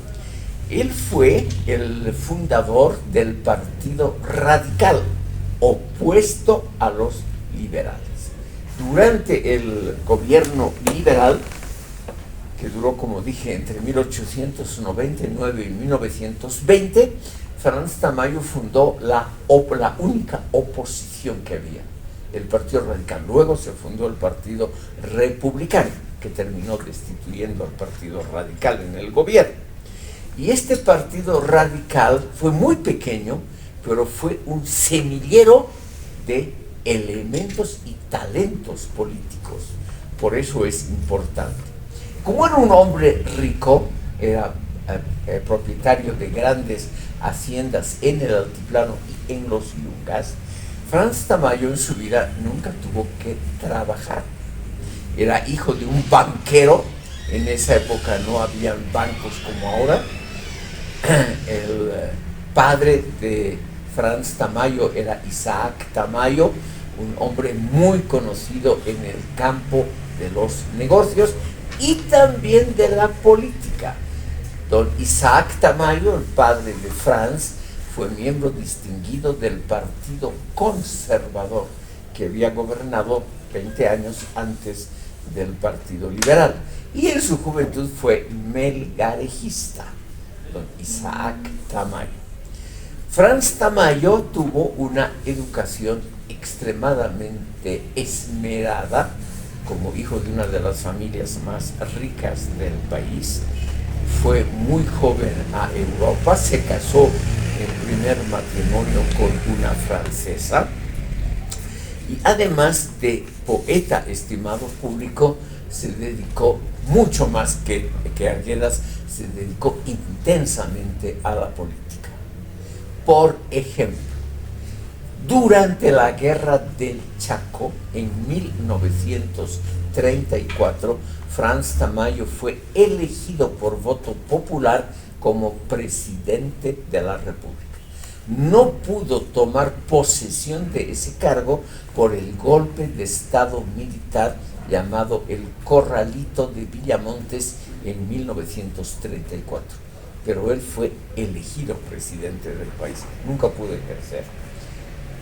Él fue el fundador del Partido Radical, opuesto a los liberales. Durante el gobierno liberal, que duró, como dije, entre 1899 y 1920, Franz Tamayo fundó la única oposición que había, el Partido Radical. Luego se fundó el Partido Republicano, que terminó destituyendo al Partido Radical en el gobierno. Y este Partido Radical fue muy pequeño, pero fue un semillero de elementos y talentos políticos. Por eso es importante. Como era un hombre rico, era propietario de grandes haciendas en el altiplano y en los yungas, Franz Tamayo en su vida nunca tuvo que trabajar. Era hijo de un banquero. En esa época no habían bancos como ahora. El padre de Franz Tamayo era Isaac Tamayo, un hombre muy conocido en el campo de los negocios y también de la política. Don Isaac Tamayo, el padre de Franz, fue miembro distinguido del Partido Conservador, que había gobernado 20 años antes del Partido Liberal. Y en su juventud fue melgarejista, don Isaac Tamayo. Franz Tamayo tuvo una educación extremadamente esmerada, como hijo de una de las familias más ricas del país. Fue muy joven a Europa, se casó en primer matrimonio con una francesa y además de poeta, estimado público, se dedicó mucho más que Arguedas, se dedicó intensamente a la política. Por ejemplo, durante la Guerra del Chaco, en 1934, Franz Tamayo fue elegido por voto popular como presidente de la República. No pudo tomar posesión de ese cargo por el golpe de estado militar llamado el Corralito de Villamontes en 1934. Pero él fue elegido presidente del país, nunca pudo ejercer.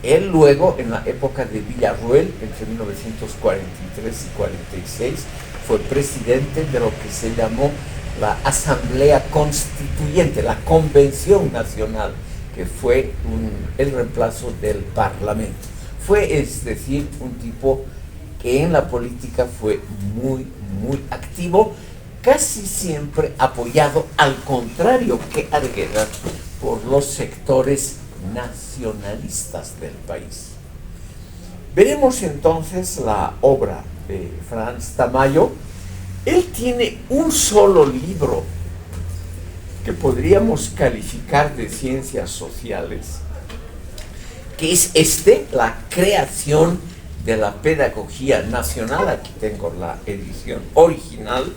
Él luego, en la época de Villarroel, entre 1943 y 46, fue presidente de lo que se llamó la Asamblea Constituyente, la Convención Nacional, que fue el reemplazo del Parlamento. Fue, es decir, un tipo que en la política fue muy, muy activo, casi siempre apoyado, al contrario que Arguedas, por los sectores nacionalistas del país. Veremos entonces la obra de Franz Tamayo. Él tiene un solo libro que podríamos calificar de ciencias sociales, que es la creación de la pedagogía nacional. Aquí tengo la edición original.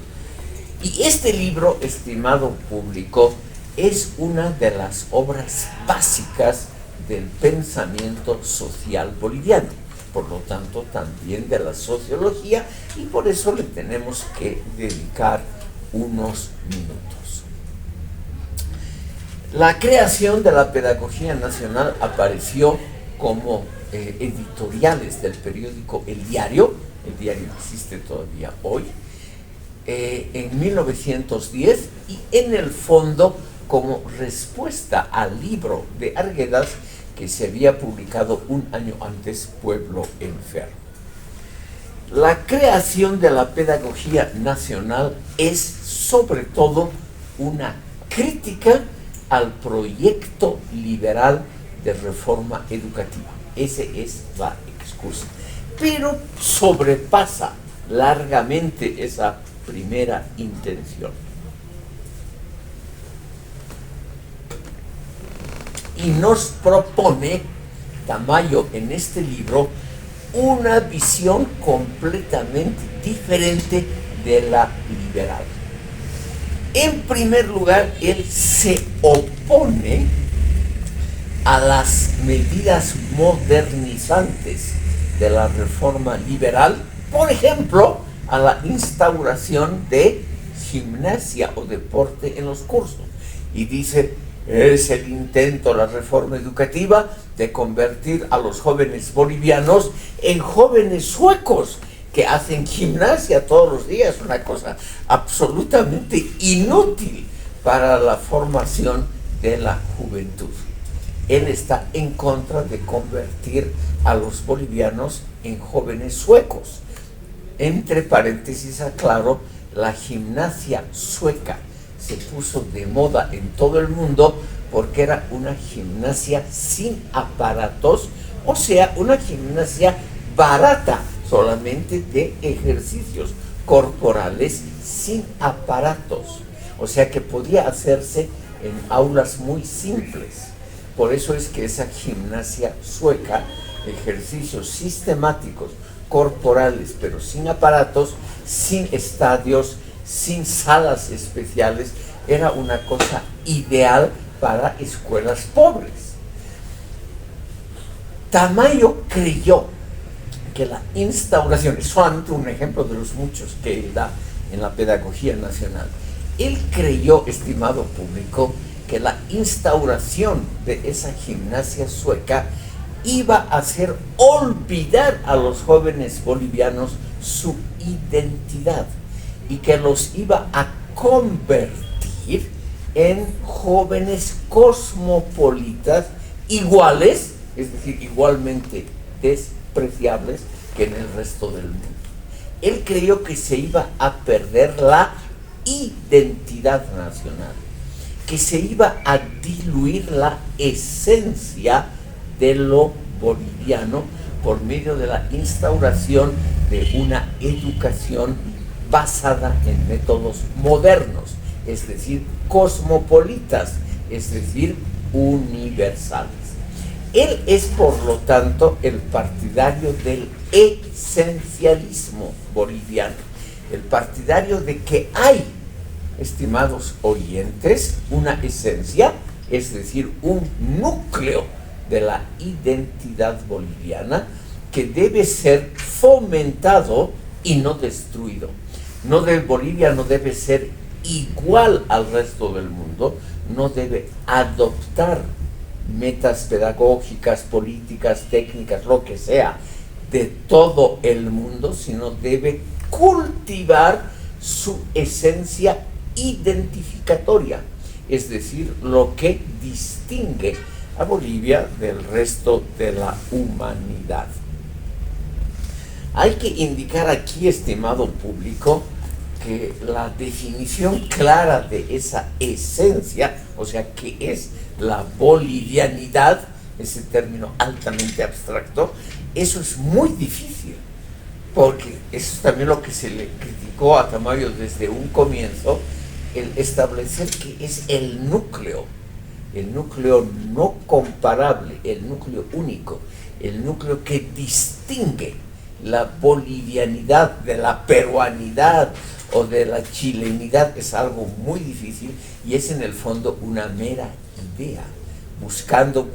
Y este libro, estimado público, es una de las obras básicas del pensamiento social boliviano, por lo tanto también de la sociología, y por eso le tenemos que dedicar unos minutos. La creación de la pedagogía nacional apareció como editoriales del periódico El Diario existe todavía hoy, en 1910, y en el fondo como respuesta al libro de Arguedas que se había publicado un año antes, Pueblo Enfermo. La creación de la pedagogía nacional es sobre todo una crítica al proyecto liberal de reforma educativa. Esa es la excusa. Pero sobrepasa largamente esa primera intención. Y nos propone Tamayo en este libro una visión completamente diferente de la liberal. En primer lugar, él se opone a las medidas modernizantes de la reforma liberal, por ejemplo, a la instauración de gimnasia o deporte en los cursos. Y dice, es el intento, la reforma educativa, de convertir a los jóvenes bolivianos en jóvenes suecos que hacen gimnasia todos los días, una cosa absolutamente inútil para la formación de la juventud. Él está en contra de convertir a los bolivianos en jóvenes suecos. Entre paréntesis, aclaro, la gimnasia sueca se puso de moda en todo el mundo porque era una gimnasia sin aparatos, o sea, una gimnasia barata, solamente de ejercicios corporales sin aparatos, o sea que podía hacerse en aulas muy simples. Por eso es que esa gimnasia sueca, ejercicios sistemáticos corporales, pero sin aparatos, sin estadios, sin salas especiales, era una cosa ideal para escuelas pobres. Tamayo creyó que la instauración, es solamente un ejemplo de los muchos que él da en la pedagogía nacional, Él creyó, estimado público, que la instauración de esa gimnasia sueca iba a hacer olvidar a los jóvenes bolivianos su identidad y que los iba a convertir en jóvenes cosmopolitas iguales, es decir, igualmente despreciables que en el resto del mundo. Él creyó que se iba a perder la identidad nacional, que se iba a diluir la esencia de lo boliviano por medio de la instauración de una educación basada en métodos modernos, es decir, cosmopolitas, es decir, universales. Él es, por lo tanto, el partidario del esencialismo boliviano, el partidario de que hay, estimados oyentes, una esencia, es decir, un núcleo de la identidad boliviana que debe ser fomentado y no destruido. Bolivia no debe ser igual al resto del mundo, no debe adoptar metas pedagógicas, políticas, técnicas, lo que sea, de todo el mundo, sino debe cultivar su esencia identificatoria, es decir, lo que distingue a Bolivia del resto de la humanidad. Hay que indicar aquí, estimado público, que la definición clara de esa esencia, o sea, que es la bolivianidad, ese término altamente abstracto, eso es muy difícil, porque eso es también lo que se le criticó a Tamayo desde un comienzo, el establecer que es el núcleo no comparable, el núcleo único, el núcleo que distingue la bolivianidad de la peruanidad o de la chilenidad. Es algo muy difícil y es en el fondo una mera idea, buscando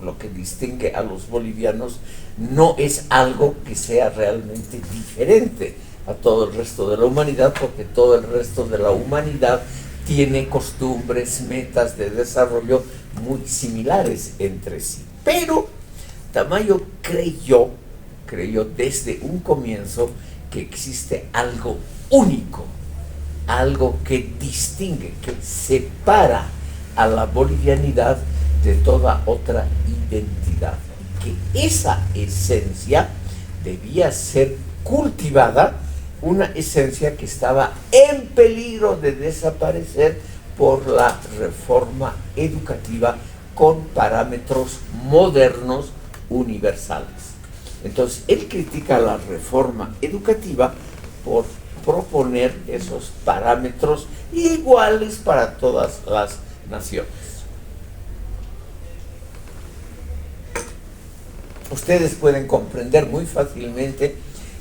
lo que distingue a los bolivianos. No es algo que sea realmente diferente a todo el resto de la humanidad, porque todo el resto de la humanidad tiene costumbres, metas de desarrollo muy similares entre sí. Pero Tamayo creyó desde un comienzo que existe algo único, algo que distingue, que separa a la bolivianidad de toda otra identidad, y que esa esencia debía ser cultivada, una esencia que estaba en peligro de desaparecer por la reforma educativa con parámetros modernos universales. Entonces, él critica la reforma educativa por proponer esos parámetros iguales para todas las naciones. Ustedes pueden comprender muy fácilmente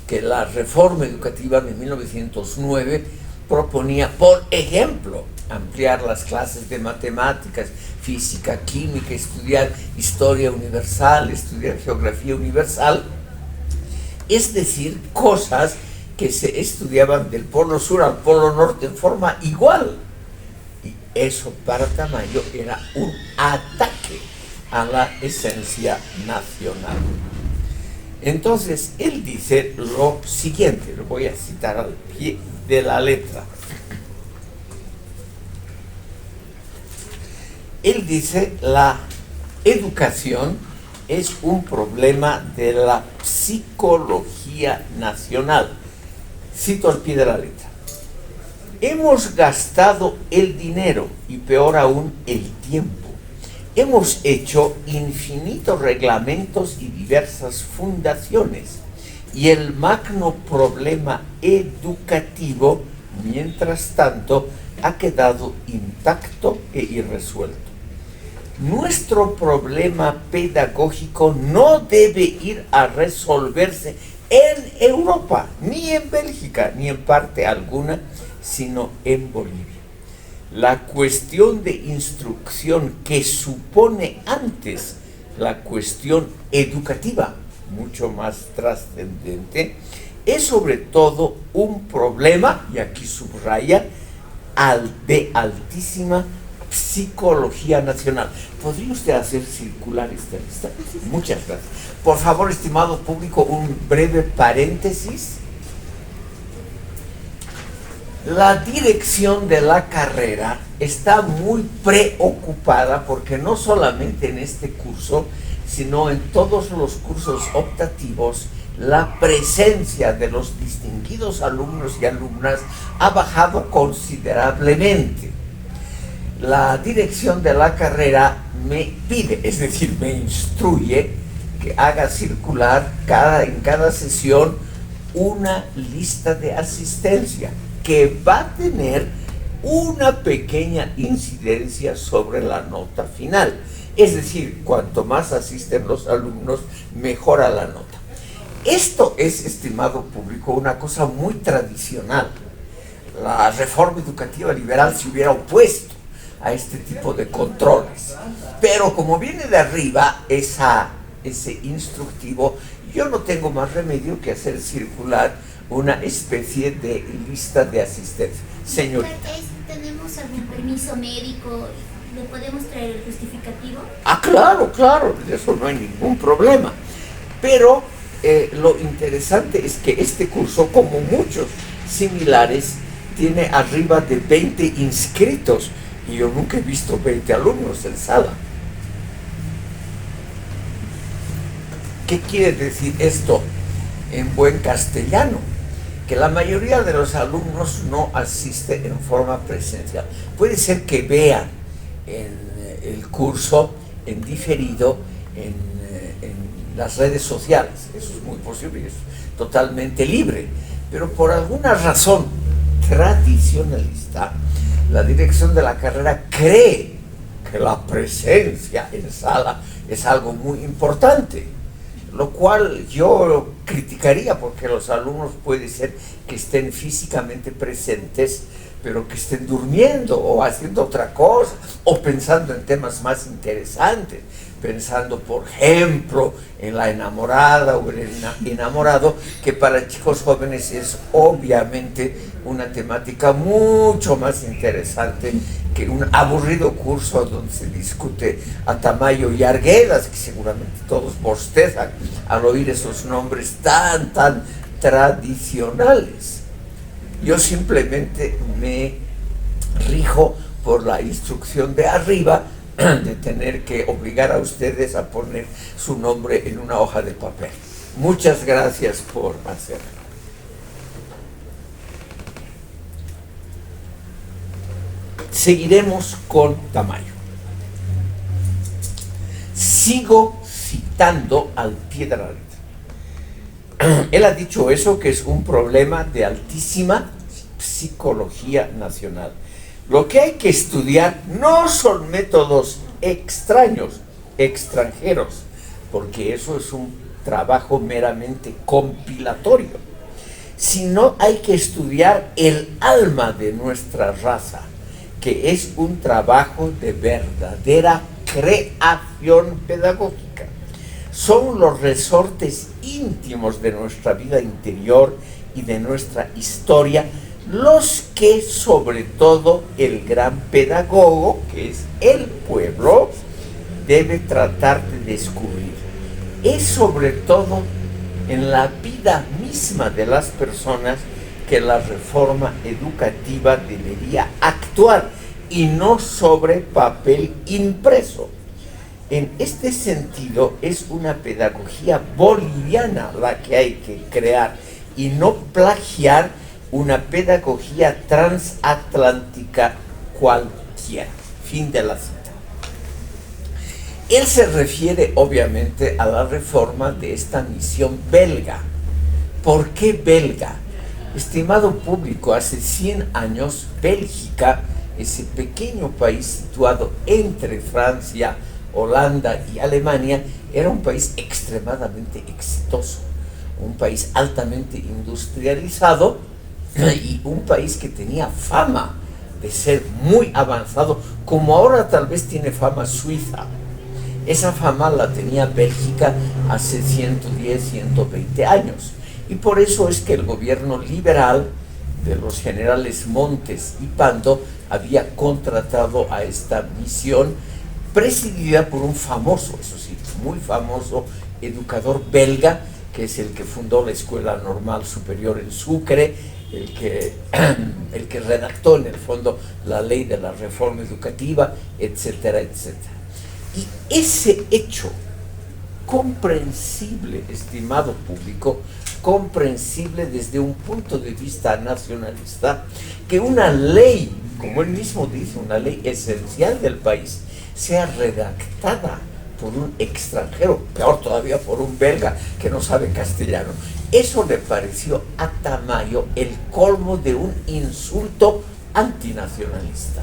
que la reforma educativa de 1909 proponía, por ejemplo, ampliar las clases de matemáticas, física, química, estudiar historia universal, estudiar geografía universal, es decir, cosas que se estudiaban del polo sur al polo norte en forma igual. Y eso para Tamayo era un ataque a la esencia nacional. Entonces, él dice lo siguiente, lo voy a citar al pie de la letra. Él dice, la educación es un problema de la psicología nacional. Cito al pie de la letra. Hemos gastado el dinero y peor aún el tiempo. Hemos hecho infinitos reglamentos y diversas fundaciones, y el magno problema educativo, mientras tanto, ha quedado intacto e irresuelto. Nuestro problema pedagógico no debe ir a resolverse en Europa, ni en Bélgica, ni en parte alguna, sino en Bolivia. La cuestión de instrucción que supone antes la cuestión educativa, mucho más trascendente, es sobre todo un problema, y aquí subraya, de altísima psicología nacional. ¿Podría usted hacer circular esta lista? Muchas gracias. Por favor, estimado público, un breve paréntesis. La dirección de la carrera está muy preocupada porque no solamente en este curso, sino en todos los cursos optativos, la presencia de los distinguidos alumnos y alumnas ha bajado considerablemente. La dirección de la carrera me pide, es decir, me instruye que haga circular en cada sesión una lista de asistencia que va a tener una pequeña incidencia sobre la nota final. Es decir, cuanto más asisten los alumnos, mejora la nota. Esto es, estimado público, una cosa muy tradicional. La reforma educativa liberal se hubiera opuesto a este tipo de controles. Pero como viene de arriba ese instructivo, yo no tengo más remedio que hacer circular una especie de lista de asistencia. Señorita. ¿Tenemos algún permiso médico? ¿Le podemos traer el justificativo? Claro, de eso no hay ningún problema. Pero lo interesante es que este curso, como muchos similares, tiene arriba de 20 inscritos y yo nunca he visto 20 alumnos en sala. ¿Qué quiere decir esto en buen castellano? Que la mayoría de los alumnos no asiste en forma presencial. Puede ser que vean el curso en diferido en las redes sociales, eso es muy posible, es totalmente libre, pero por alguna razón tradicionalista, la dirección de la carrera cree que la presencia en sala es algo muy importante, lo cual yo criticaría, porque los alumnos puede ser que estén físicamente presentes, pero que estén durmiendo o haciendo otra cosa, o pensando en temas más interesantes, pensando, por ejemplo, en la enamorada o en el enamorado, que para chicos jóvenes es obviamente una temática mucho más interesante que un aburrido curso donde se discute a Tamayo y Arguedas, que seguramente todos bostezan al oír esos nombres tan tradicionales. Yo simplemente me rijo por la instrucción de arriba de tener que obligar a ustedes a poner su nombre en una hoja de papel. Muchas gracias por hacerlo. Seguiremos con Tamayo. Sigo citando al pie de la letra. Él ha dicho eso, que es un problema de altísima psicología nacional. Lo que hay que estudiar no son métodos extraños, extranjeros, porque eso es un trabajo meramente compilatorio, sino hay que estudiar el alma de nuestra raza, que es un trabajo de verdadera creación pedagógica. Son los resortes íntimos de nuestra vida interior y de nuestra historia los que, sobre todo, el gran pedagogo, que es el pueblo, debe tratar de descubrir. Es sobre todo en la vida misma de las personas que la reforma educativa debería actuar, y no sobre papel impreso. En este sentido, es una pedagogía boliviana la que hay que crear, y no plagiar una pedagogía transatlántica cualquiera. Fin de la cita. Él se refiere obviamente a la reforma de esta misión belga. ¿Por qué belga? Estimado público, hace 100 años Bélgica, ese pequeño país situado entre Francia, Holanda y Alemania, era un país extremadamente exitoso, un país altamente industrializado y un país que tenía fama de ser muy avanzado, como ahora tal vez tiene fama Suiza. Esa fama la tenía Bélgica hace 110, 120 años, y por eso es que el gobierno liberal de los generales Montes y Pando, había contratado a esta misión presidida por un famoso, eso sí, muy famoso educador belga, que es el que fundó la Escuela Normal Superior en Sucre, el que redactó en el fondo la ley de la reforma educativa, etcétera, etcétera. Y ese hecho comprensible, estimado público, comprensible desde un punto de vista nacionalista, que una ley, como él mismo dice, una ley esencial del país, sea redactada por un extranjero, peor todavía por un belga que no sabe castellano. Eso le pareció a Tamayo el colmo de un insulto antinacionalista.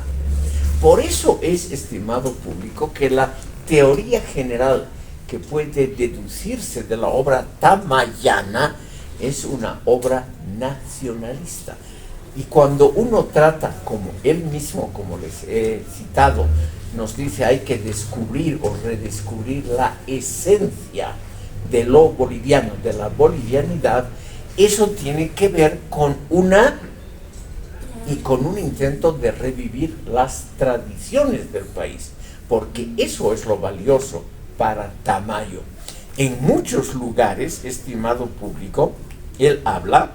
Por eso es, estimado público, que la teoría general que puede deducirse de la obra tamayana es una obra nacionalista. Y cuando uno trata, como él mismo, como les he citado, nos dice hay que descubrir o redescubrir la esencia de lo boliviano, de la bolivianidad, eso tiene que ver con un intento de revivir las tradiciones del país, porque eso es lo valioso para Tamayo. En muchos lugares, estimado público, él habla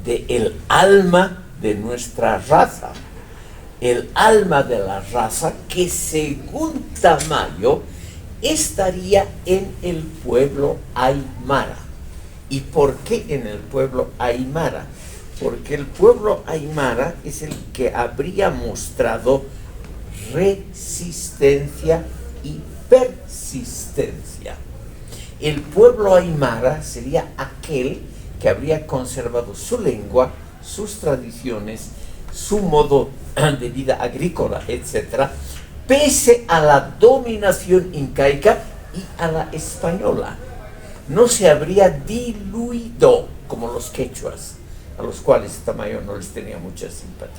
de el alma de nuestra raza, el alma de la raza que según Tamayo estaría en el pueblo aymara. ¿Y por qué en el pueblo aymara? Porque el pueblo aymara es el que habría mostrado resistencia y persistencia. El pueblo aymara sería aquel que habría conservado su lengua, sus tradiciones, su modo de vida agrícola, etc., pese a la dominación incaica y a la española. No se habría diluido como los quechuas, a los cuales Tamayo no les tenía mucha simpatía.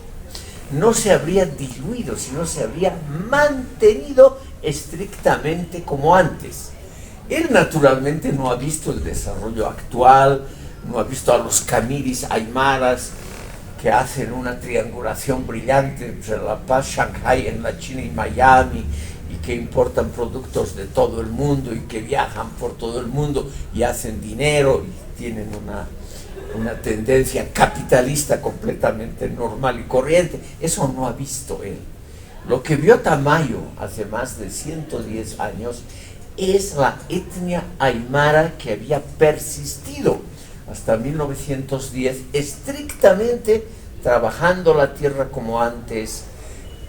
No se habría diluido, sino se habría mantenido estrictamente como antes. Él naturalmente no ha visto el desarrollo actual, no ha visto a los camiris aymaras que hacen una triangulación brillante entre La Paz, Shanghái en la China y Miami, y que importan productos de todo el mundo y que viajan por todo el mundo y hacen dinero y tienen una tendencia capitalista completamente normal y corriente. Eso no ha visto él. Lo que vio Tamayo hace más de 110 años es la etnia aymara que había persistido hasta 1910, estrictamente trabajando la tierra como antes,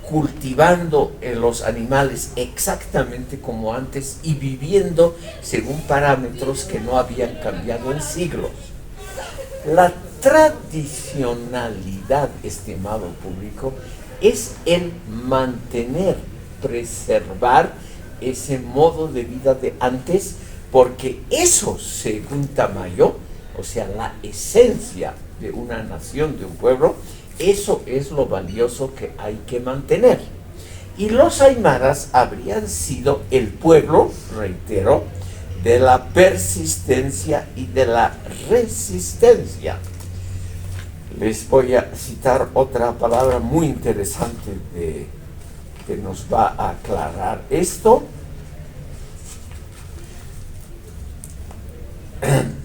cultivando los animales exactamente como antes y viviendo según parámetros que no habían cambiado en siglos. La tradicionalidad, estimado público, es el mantener, preservar ese modo de vida de antes, porque eso, según Tamayo, o sea, la esencia de una nación, de un pueblo, eso es lo valioso que hay que mantener. Y los aymaras habrían sido el pueblo, reitero, de la persistencia y de la resistencia. Les voy a citar otra palabra muy interesante que nos va a aclarar esto.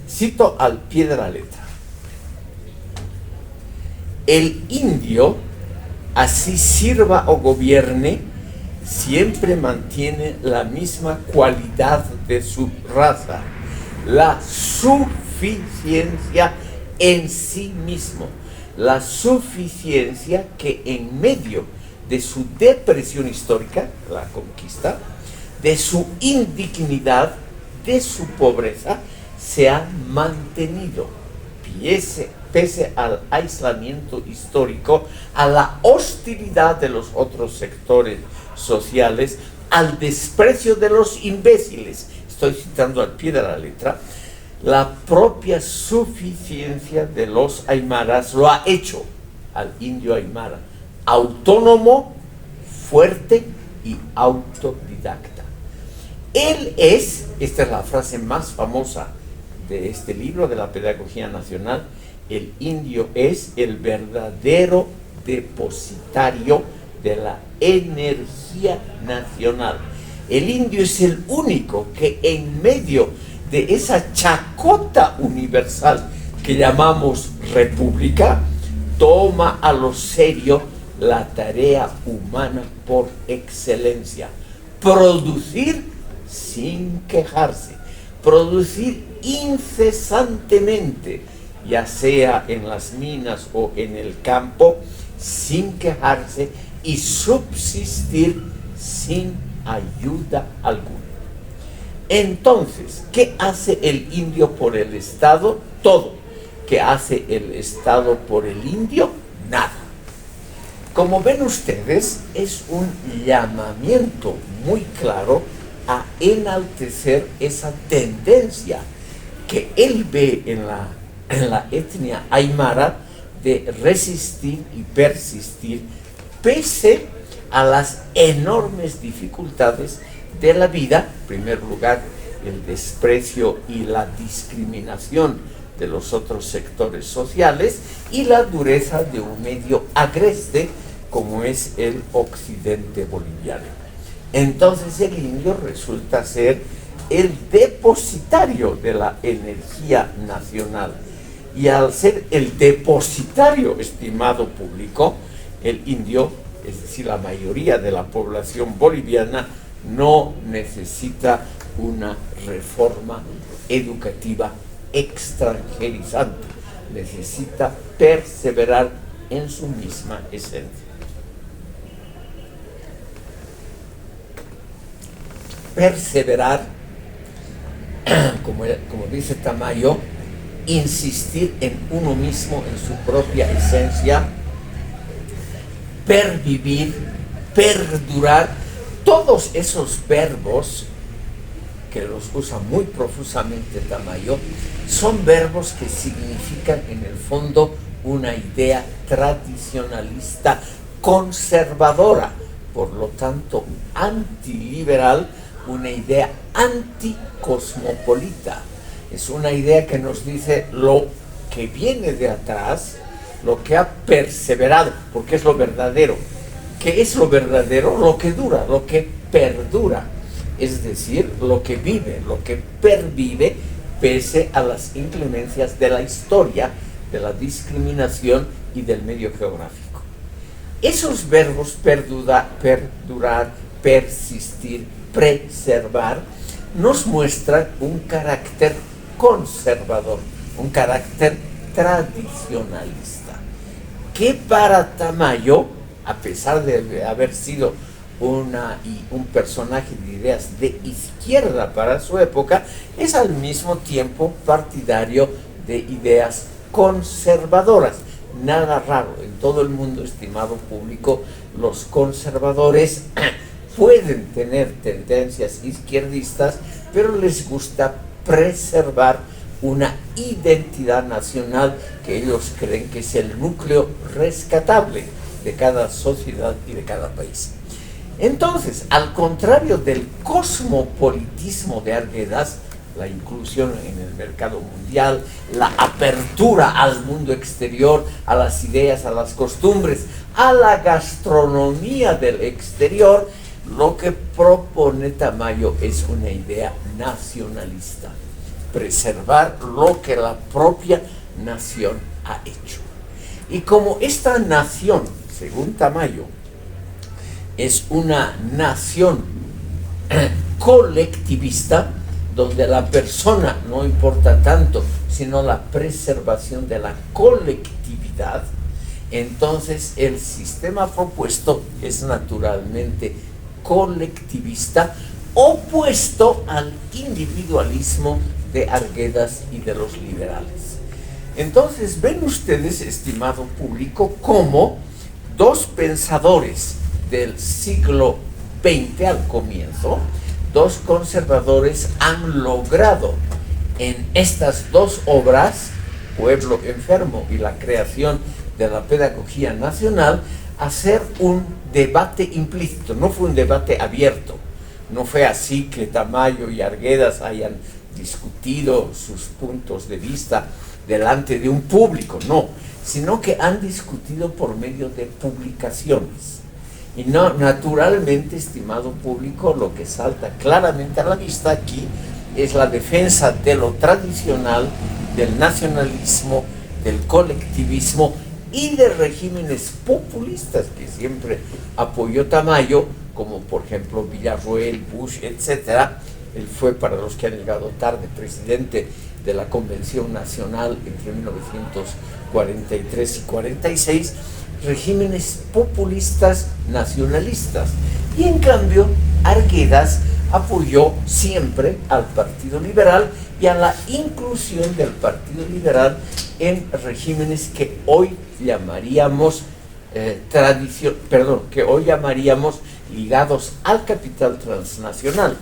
Cito al pie de la letra. El indio, así sirva o gobierne, siempre mantiene la misma cualidad de su raza, la suficiencia en sí mismo, la suficiencia que en medio de su depresión histórica, la conquista, de su indignidad, de su pobreza, se ha mantenido, pese al aislamiento histórico, a la hostilidad de los otros sectores sociales, al desprecio de los imbéciles. Estoy citando al pie de la letra. La propia suficiencia de los aymaras lo ha hecho al indio aymara autónomo, fuerte y autodidacta. Él es, esta es la frase más famosa de este libro de la Pedagogía Nacional, El indio es el verdadero depositario de la energía nacional. El indio es el único que en medio de esa chacota universal que llamamos república, toma a lo serio la tarea humana por excelencia: producir sin quejarse, producir incesantemente, ya sea en las minas o en el campo, sin quejarse, y subsistir sin ayuda alguna. Entonces, ¿qué hace el indio por el Estado? Todo. ¿Qué hace el Estado por el indio? Nada. Como ven ustedes, es un llamamiento muy claro a enaltecer esa tendencia que él ve en la etnia aymara de resistir y persistir pese a las enormes dificultades de la vida. En primer lugar, el desprecio y la discriminación de los otros sectores sociales y la dureza de un medio agreste como es el occidente boliviano. Entonces el indio resulta ser el depositario de la energía nacional, y al ser el depositario, estimado público, el indio, es decir, la mayoría de la población boliviana, no necesita una reforma educativa extranjerizante, necesita perseverar en su misma esencia. Perseverar, como dice Tamayo, insistir en uno mismo, en su propia esencia, pervivir, perdurar, todos esos verbos que los usa muy profusamente Tamayo, son verbos que significan en el fondo una idea tradicionalista conservadora, por lo tanto antiliberal, una idea anticosmopolita. Es una idea que nos dice lo que viene de atrás, lo que ha perseverado, porque es lo verdadero. ¿Qué es lo verdadero? Lo que dura, lo que perdura. Es decir, lo que vive, lo que pervive pese a las inclemencias de la historia, de la discriminación y del medio geográfico. Esos verbos perdurar, persistir, preservar, nos muestran un carácter conservador, un carácter tradicionalista, que para Tamayo, a pesar de haber sido un personaje de ideas de izquierda para su época, es al mismo tiempo partidario de ideas conservadoras. Nada raro, en todo el mundo, estimado público, los conservadores pueden tener tendencias izquierdistas, pero les gusta preservar una identidad nacional que ellos creen que es el núcleo rescatable de cada sociedad y de cada país. Entonces, al contrario del cosmopolitismo de Arguedas, la inclusión en el mercado mundial, la apertura al mundo exterior, a las ideas, a las costumbres, a la gastronomía del exterior, lo que propone Tamayo es una idea nacionalista: preservar lo que la propia nación ha hecho. Y como esta nación, según Tamayo, es una nación colectivista, donde la persona no importa tanto, sino la preservación de la colectividad, entonces el sistema propuesto es naturalmente colectivista, opuesto al individualismo de Arguedas y de los liberales. Entonces ven ustedes, estimado público, cómo dos pensadores del siglo XX al comienzo, dos conservadores, han logrado en estas dos obras, Pueblo Enfermo y la creación de la pedagogía nacional, hacer un debate implícito. No fue un debate abierto, no fue así que Tamayo y Arguedas hayan discutido sus puntos de vista delante de un público, no, sino que han discutido por medio de publicaciones. Y no, naturalmente, estimado público, lo que salta claramente a la vista aquí es la defensa de lo tradicional, del nacionalismo, del colectivismo y de regímenes populistas que siempre apoyó Tamayo, como por ejemplo Villarroel, Bush, etcétera. Él fue, para los que han llegado tarde, presidente de la Convención Nacional entre 1943 y 46, regímenes populistas nacionalistas. Y en cambio, Arguedas apoyó siempre al Partido Liberal y a la inclusión del Partido Liberal en regímenes que hoy llamaríamos ligados al capital transnacional.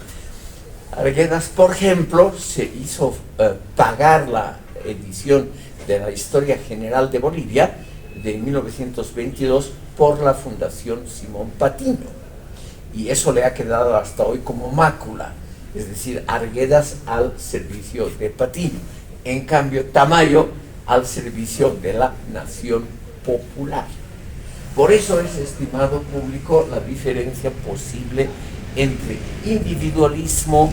Arguedas, por ejemplo, se hizo pagar la edición de la Historia General de Bolivia de 1922 por la Fundación Simón Patiño. Y eso le ha quedado hasta hoy como mácula, es decir, Arguedas al servicio de Patiño. En cambio, Tamayo al servicio de la nación popular. Por eso es, estimado público, la diferencia posible entre individualismo,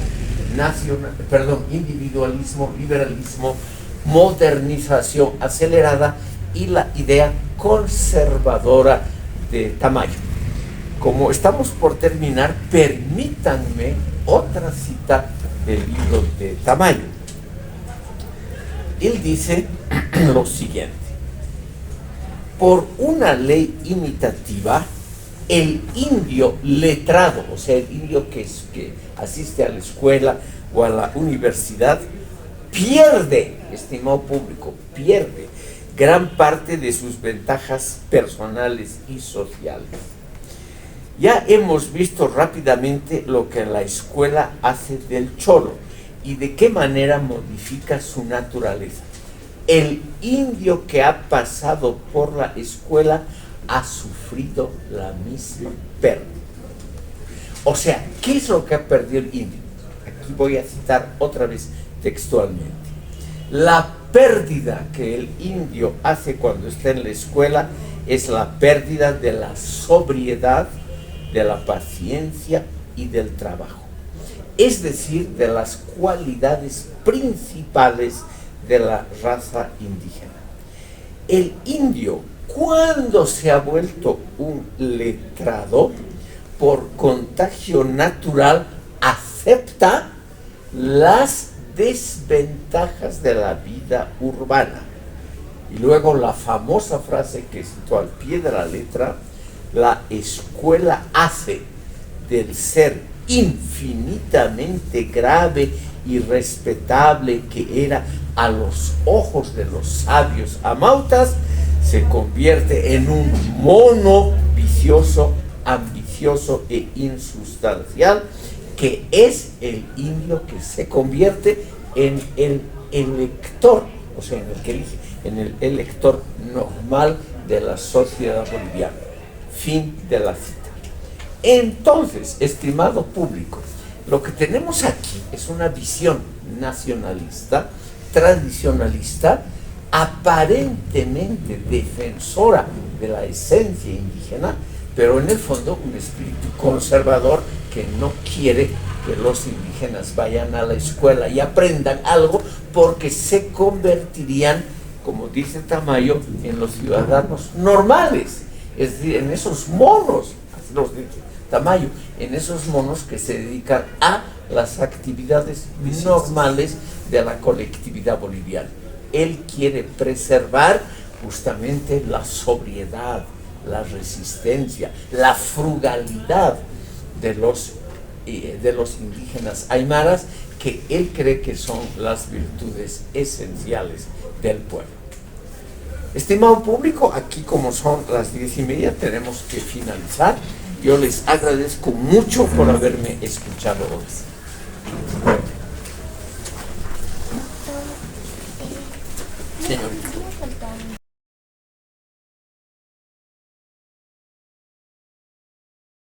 liberalismo, modernización acelerada y la idea conservadora de Tamayo. Como estamos por terminar, permítanme otra cita del libro de Tamayo. Él dice lo siguiente: por una ley imitativa, el indio letrado, o sea, el indio que asiste a la escuela o a la universidad, pierde, estimado público, pierde gran parte de sus ventajas personales y sociales. Ya hemos visto rápidamente lo que la escuela hace del cholo y de qué manera modifica su naturaleza. El indio que ha pasado por la escuela ha sufrido la misma pérdida. O sea, ¿qué es lo que ha perdido el indio? Aquí voy a citar otra vez textualmente. La pérdida que el indio hace cuando está en la escuela es la pérdida de la sobriedad, de la paciencia y del trabajo, es decir, de las cualidades principales de la raza indígena. El indio, cuando se ha vuelto un letrado, por contagio natural, acepta las desventajas de la vida urbana. Y luego la famosa frase que citó al pie de la letra: la escuela hace del ser infinitamente grave y respetable que era a los ojos de los sabios amautas, se convierte en un mono vicioso, ambicioso e insustancial, que es el indio que se convierte en el elector, o sea, en el que elige, en el elector normal de la sociedad boliviana. Fin de la cita. Entonces, estimado público, lo que tenemos aquí es una visión nacionalista, tradicionalista, aparentemente defensora de la esencia indígena, pero en el fondo un espíritu conservador que no quiere que los indígenas vayan a la escuela y aprendan algo, porque se convertirían, como dice Tamayo, en los ciudadanos normales, es decir, en esos monos, así los dice Tamayo, en esos monos que se dedican a las actividades normales de la colectividad boliviana. Él quiere preservar justamente la sobriedad, la resistencia, la frugalidad de los indígenas aymaras, que él cree que son las virtudes esenciales del pueblo. Estimado público, aquí como son las 10:30 tenemos que finalizar. Yo les agradezco mucho por haberme escuchado hoy. Señorita.